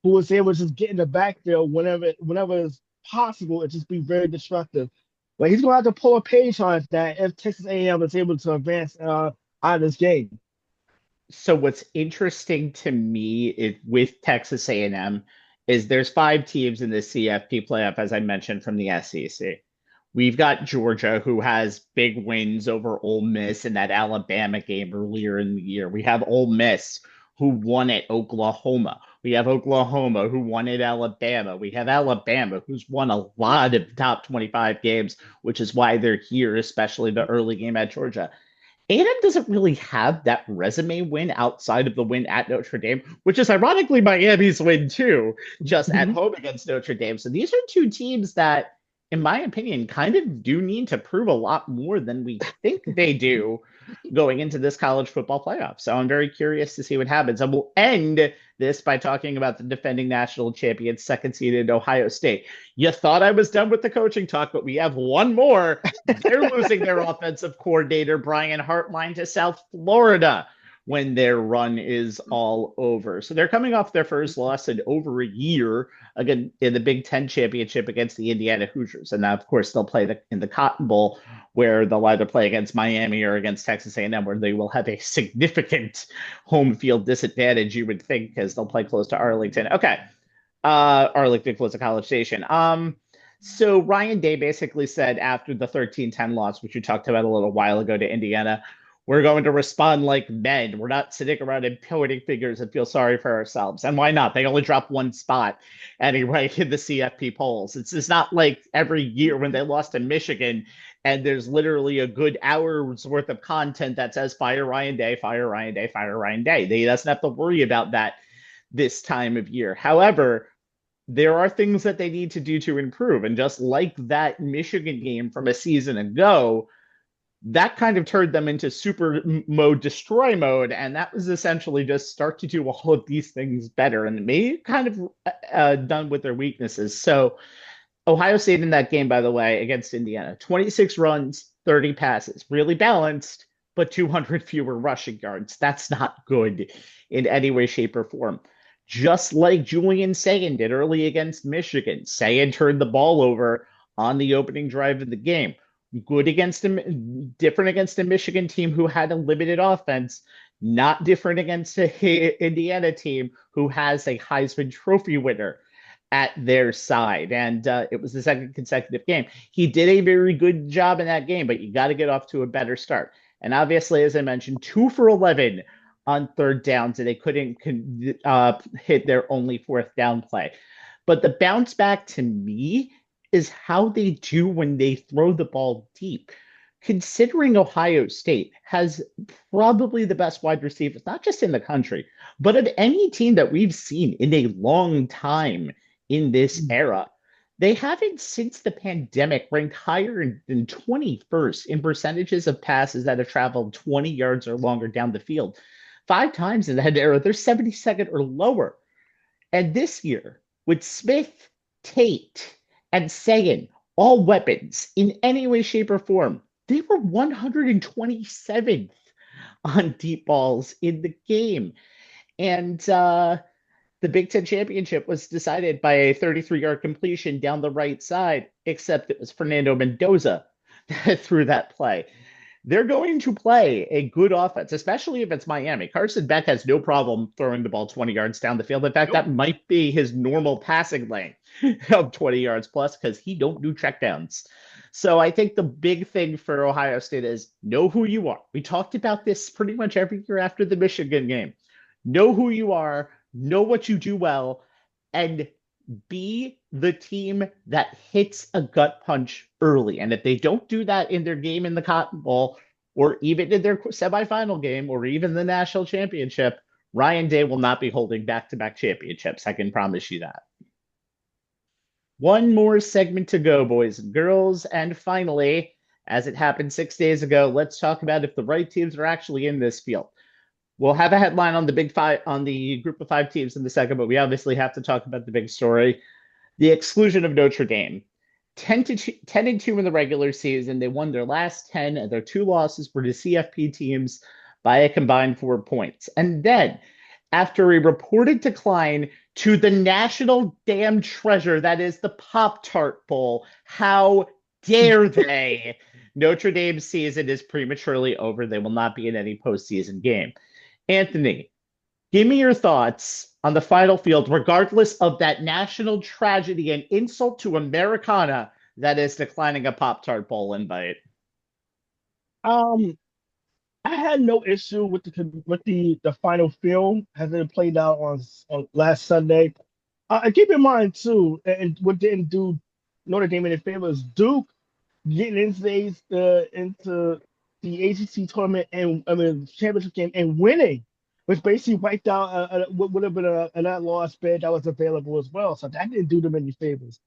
Speaker 3: who was able to just get in the backfield whenever it's possible and just be very destructive. But he's gonna have to pull a page on that if Texas A&M is able to advance out of this game.
Speaker 1: So what's interesting to me with Texas A&M is there's 5 teams in the CFP playoff, as I mentioned, from the SEC. We've got Georgia, who has big wins over Ole Miss in that Alabama game earlier in the year. We have Ole Miss, who won at Oklahoma. We have Oklahoma, who won at Alabama. We have Alabama, who's won a lot of top 25 games, which is why they're here, especially the early game at Georgia. A&M doesn't really have that resume win outside of the win at Notre Dame, which is ironically Miami's win too, just at
Speaker 3: Mhm.
Speaker 1: home against Notre Dame. So these are 2 teams that, in my opinion, kind of do need to prove a lot more than we think they do going into this college football playoff. So I'm very curious to see what happens. And we'll end this by talking about the defending national champions, second seeded Ohio State. You thought I was done with the coaching talk, but we have one more. They're losing their offensive coordinator, Brian Hartline, to South Florida when their run is all over. So they're coming off their first loss in over a year, again in the Big Ten championship against the Indiana Hoosiers. And now, of course, they'll play in the Cotton Bowl, where they'll either play against Miami or against Texas A&M, where they will have a significant home field disadvantage, you would think, because they'll play close to Arlington. Okay. Arlington close to College Station. So Ryan Day basically said after the 13-10 loss, which we talked about a little while ago to Indiana, we're going to respond like men. We're not sitting around and pointing fingers and feel sorry for ourselves. And why not? They only dropped one spot anyway in the CFP polls. It's not like every year when they lost to Michigan and there's literally a good hour's worth of content that says fire Ryan Day, fire Ryan Day, fire Ryan Day. They doesn't have to worry about that this time of year. However, there are things that they need to do to improve. And just like that Michigan game from a season ago, that kind of turned them into super mode, destroy mode. And that was essentially just start to do all of these things better. And they kind of done with their weaknesses. So Ohio State in that game, by the way, against Indiana, 26 runs, 30 passes, really balanced, but 200 fewer rushing yards. That's not good in any way, shape, or form. Just like Julian Sagan did early against Michigan. Sagan turned the ball over on the opening drive of the game. Good against him, different against a Michigan team who had a limited offense, not different against an Indiana team who has a Heisman Trophy winner at their side. And it was the second consecutive game. He did a very good job in that game, but you got to get off to a better start. And obviously, as I mentioned, 2 for 11 on third downs, and they couldn't hit their only fourth down play. But the bounce back to me is how they do when they throw the ball deep. Considering Ohio State has probably the best wide receivers, not just in the country, but of any team that we've seen in a long time in this era, they haven't since the pandemic ranked higher than 21st in percentages of passes that have traveled 20 yards or longer down the field. 5 times in that era, they're 72nd or lower. And this year, with Smith, Tate, and Sagan, all weapons in any way, shape, or form, they were 127th on deep balls in the game. And the Big Ten championship was decided by a 33-yard completion down the right side, except it was Fernando Mendoza that threw that play. They're going to play a good offense, especially if it's Miami. Carson Beck has no problem throwing the ball 20 yards down the field. In fact, that might be his normal passing lane of 20 yards plus because he don't do checkdowns. So I think the big thing for Ohio State is know who you are. We talked about this pretty much every year after the Michigan game. Know who you are, know what you do well, and be the team that hits a gut punch early. And if they don't do that in their game in the Cotton Bowl, or even in their semifinal game, or even the national championship, Ryan Day will not be holding back-to-back championships. I can promise you that. One more segment to go, boys and girls. And finally, as it happened 6 days ago, let's talk about if the right teams are actually in this field. We'll have a headline on the Big Five, on the group of 5 teams in the second, but we obviously have to talk about the big story, the exclusion of Notre Dame. 10-2 in the regular season. They won their last 10, and their 2 losses were to CFP teams by a combined 4 points. And then, after a reported decline to the national damn treasure that is the Pop-Tart Bowl, how dare they? Notre Dame's season is prematurely over. They will not be in any postseason game. Anthony, give me your thoughts on the final field, regardless of that national tragedy and insult to Americana that is declining a Pop-Tart Bowl invite.
Speaker 3: I had no issue with the final field as it played out on last Sunday. And keep in mind too, and what didn't do Notre Dame any favors, Duke getting into the ACC tournament and championship game and winning, which basically wiped out what would have been a net loss bid that was available as well. So that didn't do them any favors.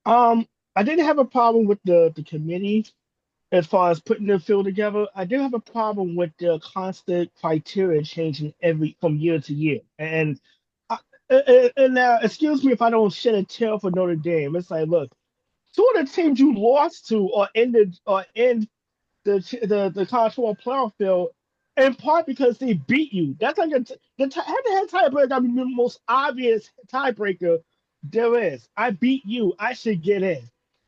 Speaker 3: I didn't have a problem with the committee as far as putting the field together. I do have a problem with the constant criteria changing from year to year. And now, excuse me if I don't shed a tear for Notre Dame. It's like, look, 2 of the teams you lost to or ended the college football playoff field, in part because they beat you. That's like the head-to-head tiebreaker. I mean, the most obvious tiebreaker there is. I beat you. I should get in.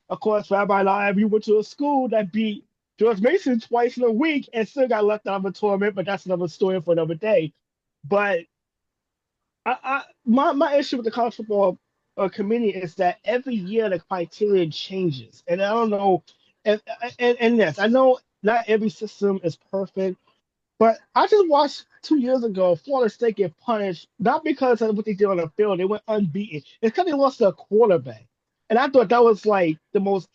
Speaker 3: Of course, Rabbi Live, you went to a school that beat George Mason twice in a week and still got left out of a tournament, but that's another story for another day. But my issue with the college football committee is that every year the criteria changes, and I don't know. And yes, I know not every system is perfect, but I just watched 2 years ago Florida State get punished not because of what they did on the field; they went unbeaten. It's because they lost their quarterback, and I thought that was like the most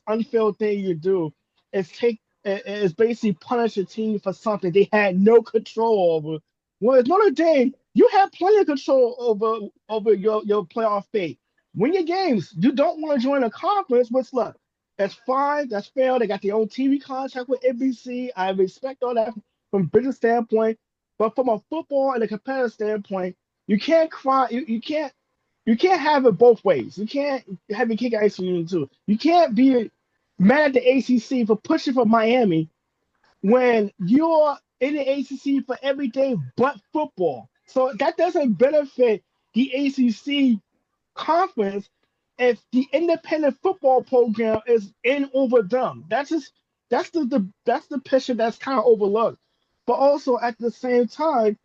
Speaker 3: unfair thing you do is basically punish a team for something they had no control over. Whereas Notre Dame, you have plenty of control over your playoff fate. Win your games. You don't want to join a conference, which look, that's fine, that's fair. They got their own TV contract with NBC. I respect all that from a business standpoint, but from a football and a competitive standpoint, you can't cry. You can't have it both ways. You can't have your cake and ice cream too. You can't be mad at the ACC for pushing for Miami when you're in the ACC for every day but football. So that doesn't benefit the ACC conference if the independent football program is in over them. That's the picture that's kind of overlooked. But also at the same time,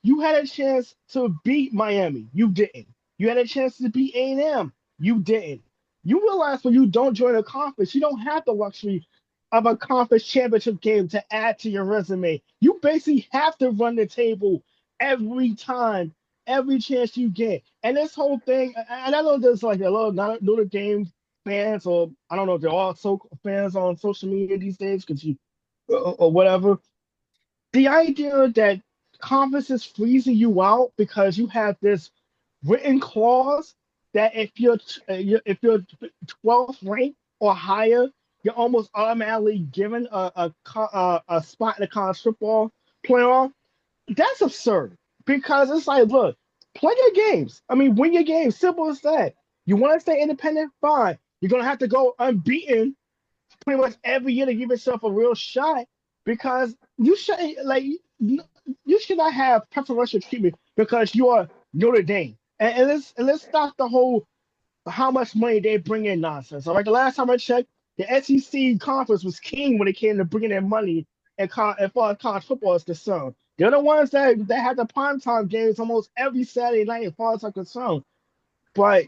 Speaker 3: you had a chance to beat Miami. You didn't. You had a chance to beat A&M. You didn't. You realize when you don't join a conference, you don't have the luxury of a conference championship game to add to your resume. You basically have to run the table every time, every chance you get. And this whole thing, and I know there's like a lot of Notre Dame fans, or I don't know if they're all fans on social media these days, because you or whatever. The idea that conference is freezing you out because you have this written clause that if you're 12th ranked or higher, you're almost automatically given a spot in the college football playoff. That's absurd because it's like, look, play your games. I mean, win your games. Simple as that. You want to stay independent? Fine. You're gonna have to go unbeaten pretty much every year to give yourself a real shot because you should you should not have preferential treatment because you are Notre Dame. And let's stop the whole how much money they bring in nonsense. All right, the last time I checked, the SEC conference was king when it came to bringing in money and as far as college football is concerned. They're the ones that had the primetime games almost every Saturday night as far as I'm concerned. But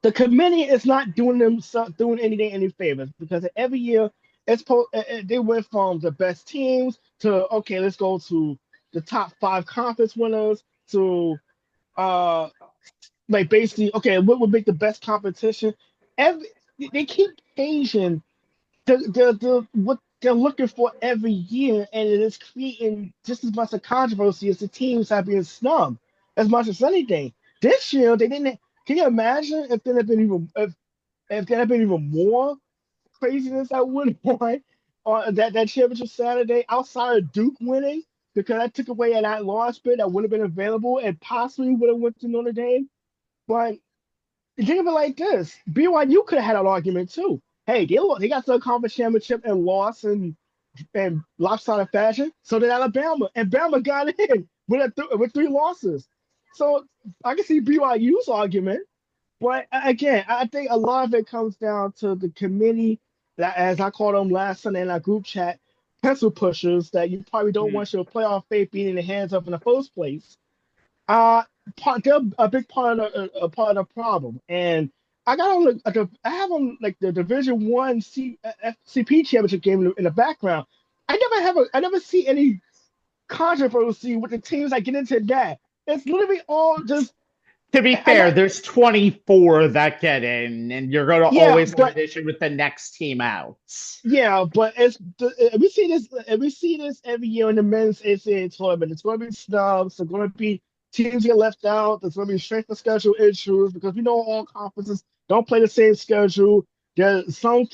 Speaker 3: the committee is not doing anything any favors because every year they went from the best teams to okay, let's go to the top 5 conference winners to like basically okay, what would make the best competition? Every they keep changing what they're looking for every year, and it is creating just as much a controversy as the teams have been snubbed as much as anything. This year they didn't. Can you imagine if there had been if there had been even more craziness that would won on that championship Saturday outside of Duke winning because that took away that loss bid that would have been available and possibly would have went to Notre Dame. But think of it like this: BYU could have had an argument too. Hey, they got to the conference championship and lost in lopsided fashion. So did Alabama, and Bama got in with 3 losses. So I can see BYU's argument, but again, I think a lot of it comes down to the committee, that, as I called them last Sunday in our group chat, pencil pushers that you probably don't want your playoff fate being in the hands of in the first place. They're a big part of the problem, and I got on I have on like the Division One CFP championship game in the background. I never see any controversy with the teams that get into that. It's literally all just.
Speaker 1: To be fair, there's 24 that get in, and you're going to always have an issue with the next team out.
Speaker 3: Yeah, but we see this every year in the men's ACA tournament. It's going to be snubs. There's going to be teams get left out. There's going to be strength of schedule issues because we know all conferences don't play the same schedule. Some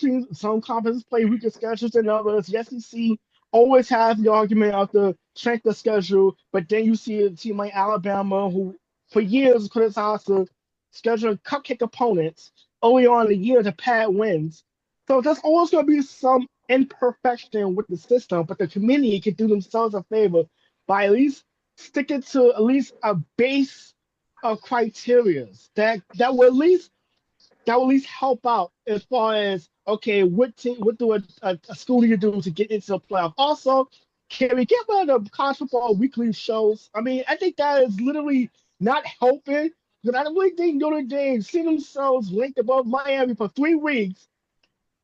Speaker 3: conferences play weaker schedules than others. The SEC always has the argument of the strength of schedule, but then you see a team like Alabama who for years criticized the scheduling cupcake opponents early on in the year to pad wins. So there's always going to be some imperfection with the system, but the committee could do themselves a favor by at least sticking to at least a base of criteria that will at least help out as far as okay, what do a school need to do to get into the playoff? Also, can we get one of the college football weekly shows? I mean, I think that is literally not helping because I really think Notre Dame seeing themselves linked above Miami for 3 weeks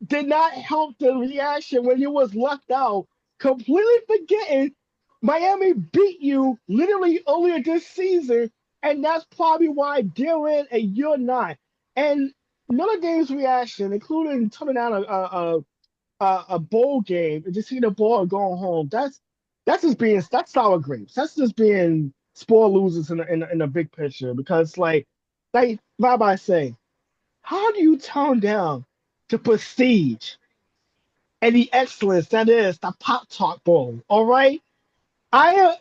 Speaker 3: did not help the reaction when it was left out, completely forgetting Miami beat you literally earlier this season, and that's probably why they're in and you're not. And Notre Dame's reaction, including turning down a bowl game and just seeing the ball going home, that's sour grapes. That's just being spoiled losers in the big picture because like Rabbi say, how do you tone down the prestige and the excellence that is the Pop Tart Bowl? All right, I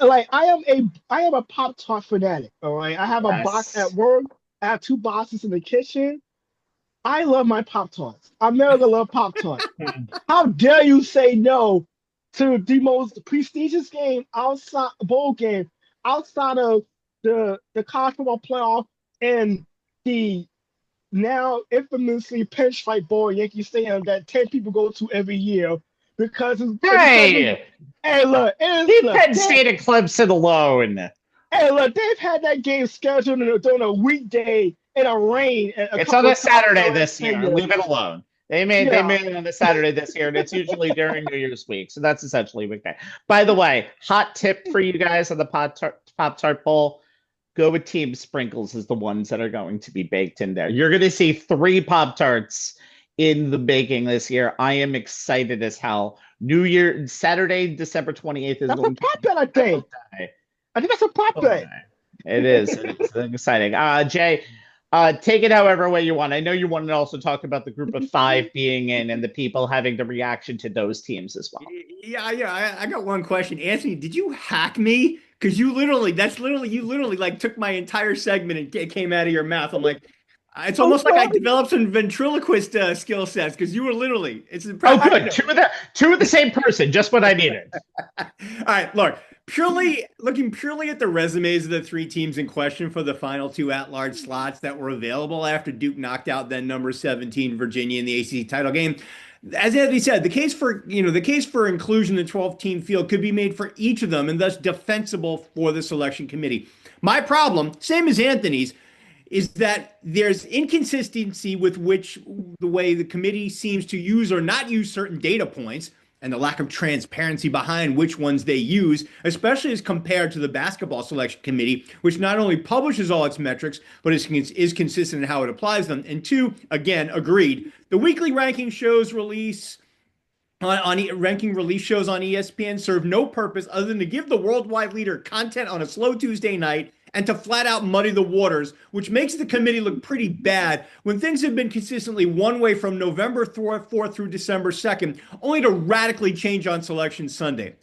Speaker 3: am a Pop Tart fanatic. All right, I have a box at work. I have 2 boxes in the kitchen. I love my Pop Tarts. America love Pop Tarts. How dare you say no to the most prestigious game bowl game outside of the college football playoff and the now infamously pinstripe bowl in Yankee Stadium that 10 people go to every year because look,
Speaker 1: leave Penn State and Clemson alone.
Speaker 3: Hey, look, they've had that game scheduled during a weekday in a rain.
Speaker 1: It's on a Saturday this year. Leave it alone. They
Speaker 3: Yeah.
Speaker 1: made it on a Saturday this year, and it's usually during New Year's week, so that's essentially weekday. By the way, hot tip for you guys on the Pop Tart Bowl: go with Team Sprinkles as the ones that are going to be baked in there. You're going to see 3 Pop Tarts in the baking this year. I am excited as hell. New Year Saturday, December 28th is
Speaker 3: That's a
Speaker 1: going to be
Speaker 3: pop bet, I
Speaker 1: a special
Speaker 3: think.
Speaker 1: day.
Speaker 3: I think that's a pop
Speaker 1: Oh,
Speaker 3: bet.
Speaker 1: it is. It is exciting. Jay, take it however way you want. I know you wanted to also talk about the group of 5 being in and the people having the reaction to those teams as well.
Speaker 2: Yeah. I got one question. Anthony, did you hack me? Because you literally like took my entire segment and it came out of your mouth. I'm like, it's
Speaker 3: I'm
Speaker 2: almost like I
Speaker 3: sorry.
Speaker 2: developed some ventriloquist skill sets because you were literally,
Speaker 1: Oh, good. Two of the same person, just what I needed.
Speaker 2: All right, look, looking purely at the resumes of the 3 teams in question for the final 2 at-large slots that were available after Duke knocked out then number 17 Virginia in the ACC title game. As Anthony said, the case for inclusion in the 12-team field could be made for each of them and thus defensible for the selection committee. My problem, same as Anthony's, is that there's inconsistency with the way the committee seems to use or not use certain data points and the lack of transparency behind which ones they use, especially as compared to the basketball selection committee, which not only publishes all its metrics, but is consistent in how it applies them. And 2, again, agreed, the weekly ranking shows release ranking release shows on ESPN serve no purpose other than to give the worldwide leader content on a slow Tuesday night and to flat out muddy the waters, which makes the committee look pretty bad when things have been consistently one way from November 4th through December 2nd, only to radically change on Selection Sunday.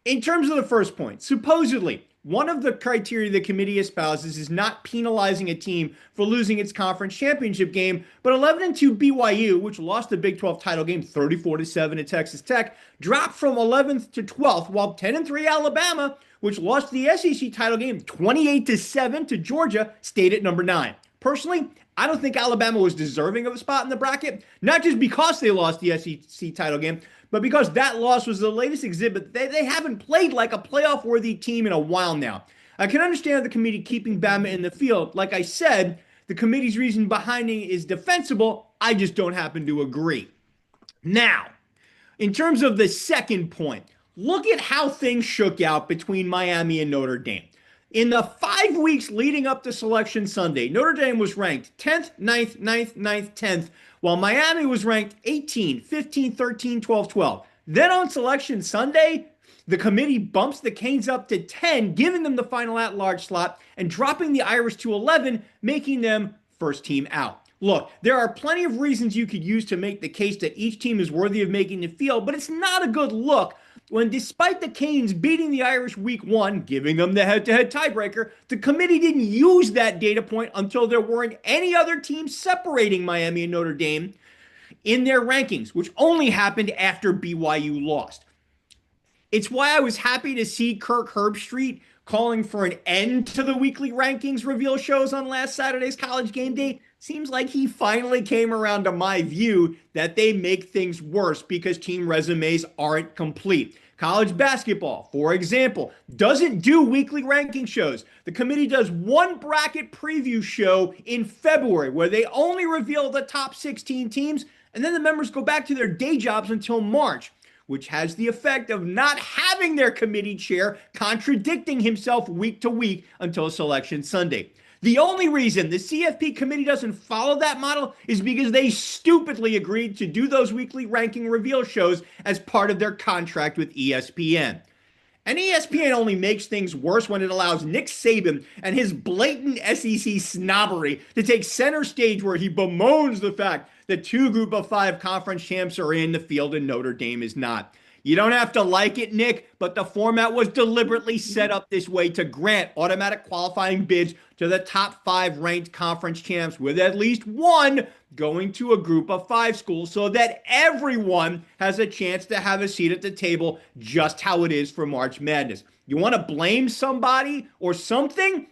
Speaker 2: In terms of the first point, supposedly, one of the criteria the committee espouses is not penalizing a team for losing its conference championship game, but 11-2 BYU, which lost the Big 12 title game 34-7 at Texas Tech, dropped from 11th to 12th, while 10-3 Alabama, which lost the SEC title game 28-7 to Georgia, stayed at number 9. Personally, I don't think Alabama was deserving of a spot in the bracket, not just because they lost the SEC title game, but because that loss was the latest exhibit. They haven't played like a playoff-worthy team in a while now. I can understand the committee keeping Bama in the field. Like I said, the committee's reason behind it is defensible. I just don't happen to agree. Now, in terms of the second point, look at how things shook out between Miami and Notre Dame. In the 5 weeks leading up to Selection Sunday, Notre Dame was ranked 10th, 9th, 9th, 9th, 10th, while Miami was ranked 18, 15, 13, 12, 12. Then on Selection Sunday, the committee bumps the Canes up to 10, giving them the final at-large slot, and dropping the Irish to 11, making them first team out. Look, there are plenty of reasons you could use to make the case that each team is worthy of making the field, but it's not a good look when, despite the Canes beating the Irish week 1, giving them the head-to-head tiebreaker, the committee didn't use that data point until there weren't any other teams separating Miami and Notre Dame in their rankings, which only happened after BYU lost. It's why I was happy to see Kirk Herbstreit calling for an end to the weekly rankings reveal shows on last Saturday's College Game Day. Seems like he finally came around to my view that they make things worse because team resumes aren't complete. College basketball, for example, doesn't do weekly ranking shows. The committee does one bracket preview show in February where they only reveal the top 16 teams, and then the members go back to their day jobs until March, which has the effect of not having their committee chair contradicting himself week to week until Selection Sunday. The only reason the CFP committee doesn't follow that model is because they stupidly agreed to do those weekly ranking reveal shows as part of their contract with ESPN. And ESPN only makes things worse when it allows Nick Saban and his blatant SEC snobbery to take center stage where he bemoans the fact that 2 group of 5 conference champs are in the field and Notre Dame is not. You don't have to like it, Nick, but the format was deliberately set up this way to grant automatic qualifying bids to the top 5 ranked conference champs, with at least one going to a group of 5 schools so that everyone has a chance to have a seat at the table, just how it is for March Madness. You want to blame somebody or something?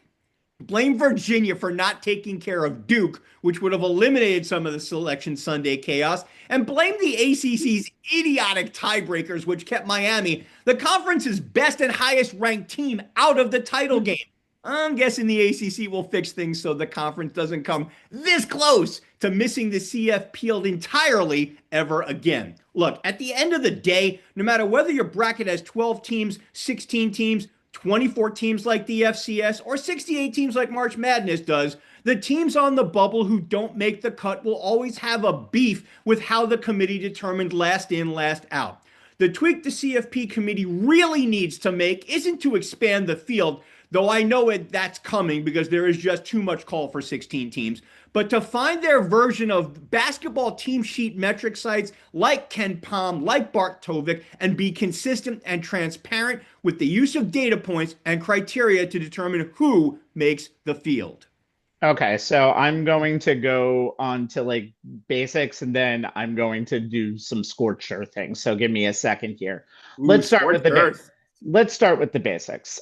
Speaker 2: Blame Virginia for not taking care of Duke, which would have eliminated some of the Selection Sunday chaos, and blame the ACC's idiotic tiebreakers, which kept Miami, the conference's best and highest ranked team, out of the title game. I'm guessing the ACC will fix things so the conference doesn't come this close to missing the CF field entirely ever again. Look, at the end of the day, no matter whether your bracket has 12 teams, 16 teams, 24 teams like the FCS, or 68 teams like March Madness does, the teams on the bubble who don't make the cut will always have a beef with how the committee determined last in, last out. The tweak the CFP committee really needs to make isn't to expand the field, though I know that's coming because there is just too much call for 16 teams, but to find their version of basketball team sheet metric sites like Ken Palm, like Bart Tovik, and be consistent and transparent with the use of data points and criteria to determine who makes the field.
Speaker 1: Okay, so I'm going to go on to like basics and then I'm going to do some scorched earth things. So give me a second here.
Speaker 2: Ooh,
Speaker 1: Let's start with let's start with the basics.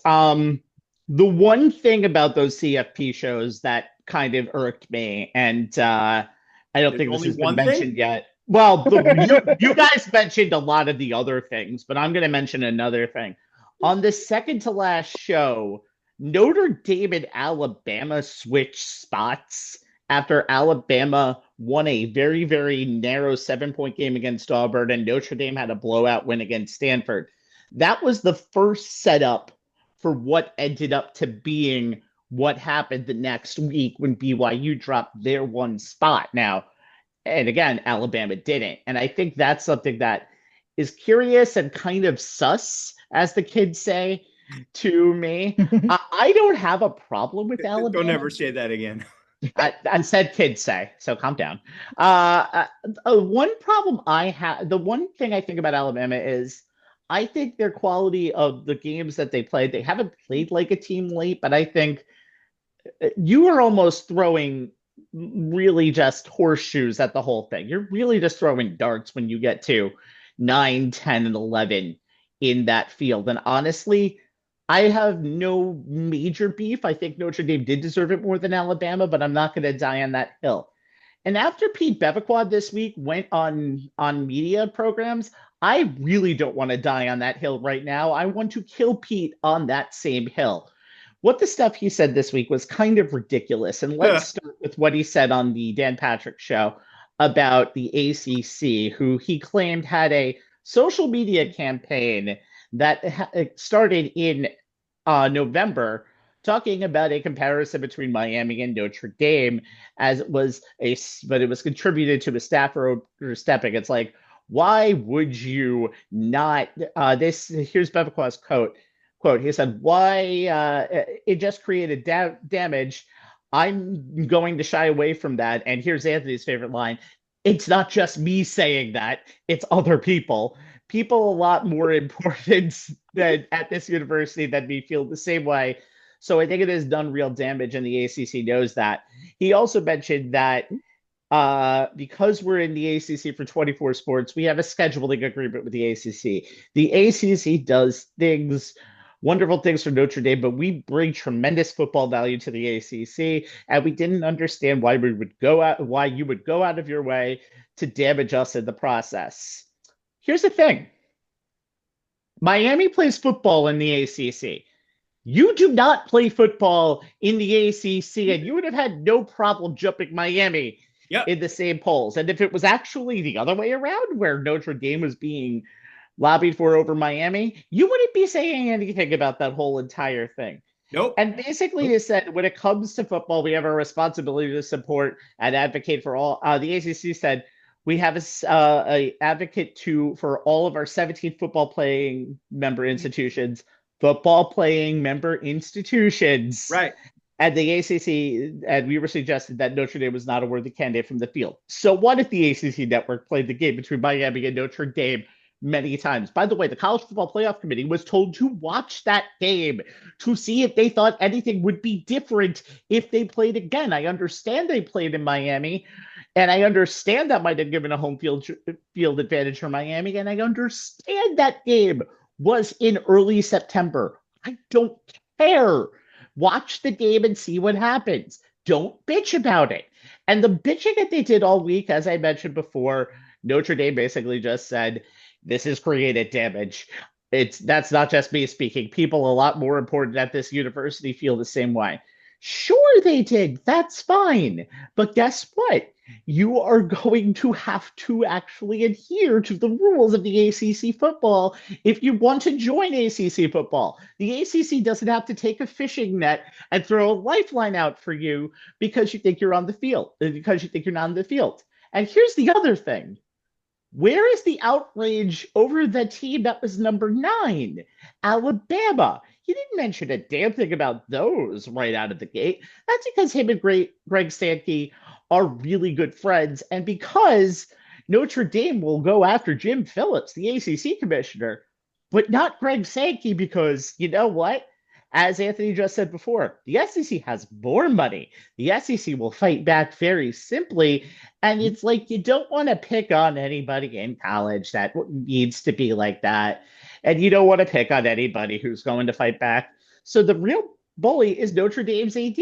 Speaker 1: The one thing about those CFP shows that kind of irked me, and I don't think this has been mentioned yet. Well, you guys mentioned a lot of the other things, but I'm going to mention another thing. On the second to last show, Notre Dame and Alabama switched spots after Alabama won a very, very narrow 7-point game against Auburn, and Notre Dame had a blowout win against Stanford. That was the first setup for what ended up to being what happened the next week when BYU dropped their one spot. Now, and again, Alabama didn't. And I think that's something that is curious and kind of sus, as the kids say, to me. I don't have a problem with Alabama.
Speaker 2: Don't ever say that again.
Speaker 1: I said kids say, so calm down. One problem I have, the one thing I think about Alabama is I think their quality of the games that they played, they haven't played like a team late, but I think you are almost throwing really just horseshoes at the whole thing. You're really just throwing darts when you get to 9, 10, and 11 in that field. And honestly, I have no major beef. I think Notre Dame did deserve it more than Alabama, but I'm not going to die on that hill. And after Pete Bevaquad this week went on media programs, I really don't want to die on that hill right now. I want to kill Pete on that same hill. What the stuff he said this week was kind of ridiculous. And let's start with what he said on the Dan Patrick show about the ACC, who he claimed had a social media campaign that started in November, talking about a comparison between Miami and Notre Dame, but it was contributed to a staffer overstepping. It's like, why would you not? Here's Bevaquad's quote. He said, "Why it just created damage. I'm going to shy away from that." And here's Anthony's favorite line: "It's not just me saying that; it's other people. People a lot more important than at this university than me feel the same way." So I think it has done real damage, and the ACC knows that. He also mentioned that because we're in the ACC for 24 sports, we have a scheduling agreement with the ACC. The ACC does wonderful things for Notre Dame, but we bring tremendous football value to the ACC, and we didn't understand why you would go out of your way to damage us in the process. Here's the thing. Miami plays football in the ACC. You do not play football in the ACC, and you would have had no problem jumping Miami in the same polls. And if it was actually the other way around, where Notre Dame was being lobbied for over Miami, you wouldn't be saying anything about that whole entire thing.
Speaker 2: Nope.
Speaker 1: And basically, he said, when it comes to football, we have a responsibility to support and advocate for all. The ACC said, we have a advocate for all of our 17 football playing member institutions. Right. And the ACC, and we were suggested that Notre Dame was not a worthy candidate from the field. So what if the ACC network played the game between Miami and Notre Dame many times? By the way, the College Football Playoff Committee was told to watch that game to see if they thought anything would be different if they played again. I understand they played in Miami, and I understand that might have given a home field advantage for Miami, and I understand that game was in early September. I don't care. Watch the game and see what happens. Don't bitch about it. And the bitching that they did all week, as I mentioned before, Notre Dame basically just said, this has created damage. That's not just me speaking. People a lot more important at this university feel the same way. Sure, they did. That's fine. But guess what? You are going to have to actually adhere to the rules of the ACC football if you want to join ACC football. The ACC doesn't have to take a fishing net and throw a lifeline out for you because you think you're on the field, because you think you're not on the field. And here's the other thing. Where is the outrage over the team that was number 9, Alabama? He didn't mention a damn thing about those right out of the gate. That's because him and Greg Sankey are really good friends, and because Notre Dame will go after Jim Phillips, the ACC commissioner, but not Greg Sankey, because you know what? As Anthony just said before, the SEC has more money. The SEC will fight back very simply. And it's like you don't want to pick on anybody in college that needs to be like that. And you don't want to pick on anybody who's going to fight back. So the real bully is Notre Dame's AD.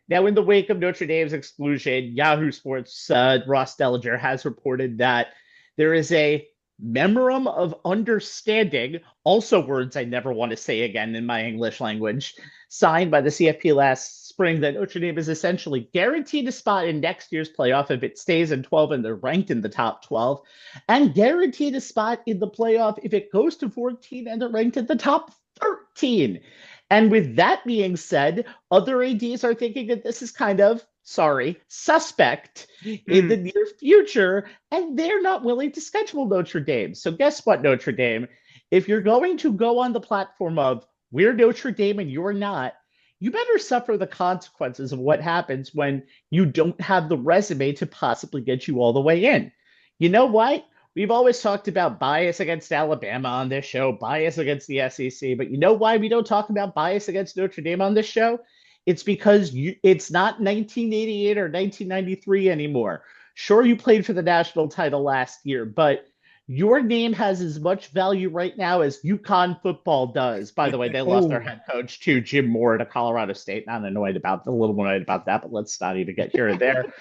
Speaker 1: Now, in the wake of Notre Dame's exclusion, Yahoo Sports' Ross Dellinger has reported that there is a memorandum of understanding, also words I never want to say again in my English language, signed by the CFP last spring that Notre Dame is essentially guaranteed a spot in next year's playoff if it stays in 12 and they're ranked in the top 12, and guaranteed a spot in the playoff if it goes to 14 and they're ranked in the top 13. And with that being said, other ADs are thinking that this is kind of, suspect in the near future, and they're not willing to schedule Notre Dame. So guess what, Notre Dame? If you're going to go on the platform of we're Notre Dame and you're not, you better suffer the consequences of what happens when you don't have the resume to possibly get you all the way in. You know what? We've always talked about bias against Alabama on this show, bias against the SEC, but you know why we don't talk about bias against Notre Dame on this show? It's because it's not 1988 or 1993 anymore. Sure, you played for the national title last year, but your name has as much value right now as UConn football does. By the way, they lost their head coach to Jim Moore to Colorado State. Not annoyed about a little annoyed about that, but let's not even get here or there.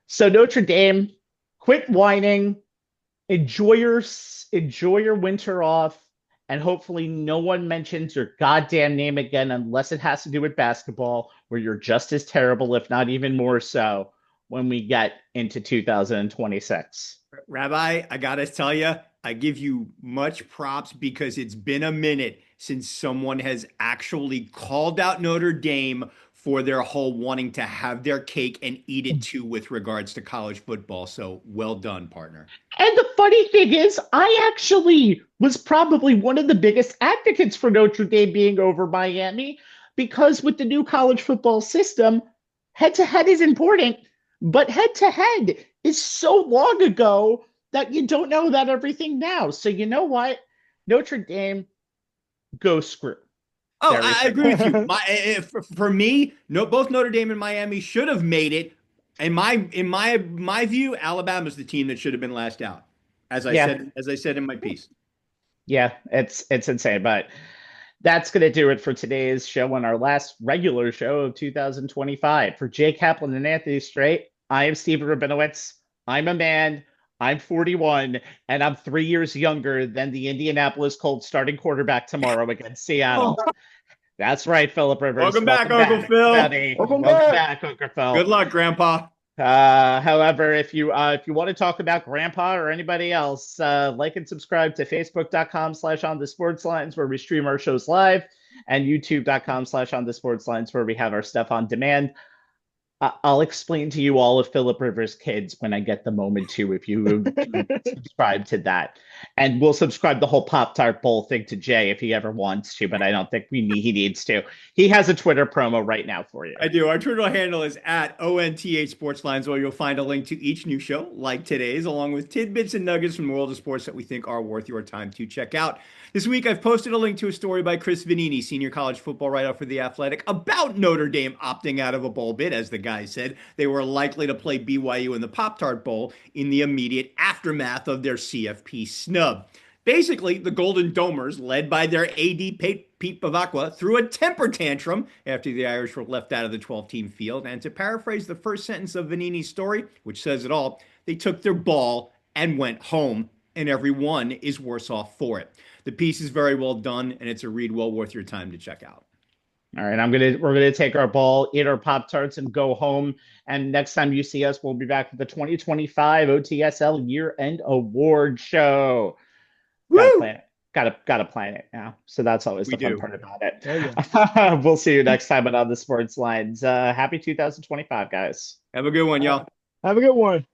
Speaker 1: So Notre Dame, quit whining, enjoy your winter off, and hopefully no one mentions your goddamn name again unless it has to do with basketball, where you're just as terrible, if not even more so, when we get into 2026.
Speaker 2: Rabbi, I got to tell you, I give you much props because it's been a minute since someone has actually called out Notre Dame for their whole wanting to have their cake and eat it too with regards to college football. So well done, partner.
Speaker 1: And the funny thing is, I actually was probably one of the biggest advocates for Notre Dame being over Miami, because with the new college football system, head-to-head is important, but head-to-head is so long ago that you don't know that everything now. So you know what? Notre Dame, go screw.
Speaker 2: Oh, I agree with you. For me, both Notre Dame and Miami should have made it. In my view, Alabama's the team that should have been last out. As I said in my piece.
Speaker 1: Yeah, it's insane, but that's going to do it for today's show and our last regular show of 2025. For Jay Kaplan and Anthony Strait, I am Stephen Rabinowitz. I'm a man. I'm 41, and I'm 3 years younger than the Indianapolis Colts starting quarterback tomorrow against Seattle. That's right, Philip Rivers.
Speaker 2: Welcome back, Uncle Phil.
Speaker 1: Welcome back, Uncle Phil.
Speaker 2: Good luck, Grandpa.
Speaker 1: However, if you want to talk about Grandpa or anybody else, like and subscribe to Facebook.com/OnTheSportsLines, where we stream our shows live, and YouTube.com/OnTheSportsLines, where we have our stuff on demand. I'll explain to you all of Philip Rivers' kids when I get the moment to, if you subscribe to that. And we'll subscribe the whole Pop-Tart Bowl thing to Jay if he ever wants to, but I don't think he needs to. He has a Twitter promo right now for you.
Speaker 2: I do. Our Twitter handle is @ONTH Sportslines, where you'll find a link to each new show, like today's, along with tidbits and nuggets from the world of sports that we think are worth your time to check out. This week, I've posted a link to a story by Chris Vanini, senior college football writer for The Athletic, about Notre Dame opting out of a bowl bid. As the guy said, they were likely to play BYU in the Pop-Tart Bowl in the immediate aftermath of their CFP snub. Basically, the Golden Domers, led by their AD Pete Bavacqua, threw a temper tantrum after the Irish were left out of the 12-team field. And to paraphrase the first sentence of Vanini's story, which says it all, they took their ball and went home. and every one is worse off for it. The piece is very well done, and it's a read well worth your time to check out.
Speaker 1: All right, we're gonna take our ball, eat our Pop-Tarts, and go home. And next time you see us, we'll be back with the 2025 OTSL year-end award show. Gotta
Speaker 2: Woo!
Speaker 1: plan it. Gotta plan it now. So that's always
Speaker 2: We
Speaker 1: the fun
Speaker 2: do.
Speaker 1: part about it.
Speaker 3: Oh, yeah.
Speaker 1: We'll see you next time on the Sports Lines. Happy 2025, guys.
Speaker 2: Have a good one, y'all.
Speaker 3: Have a good one.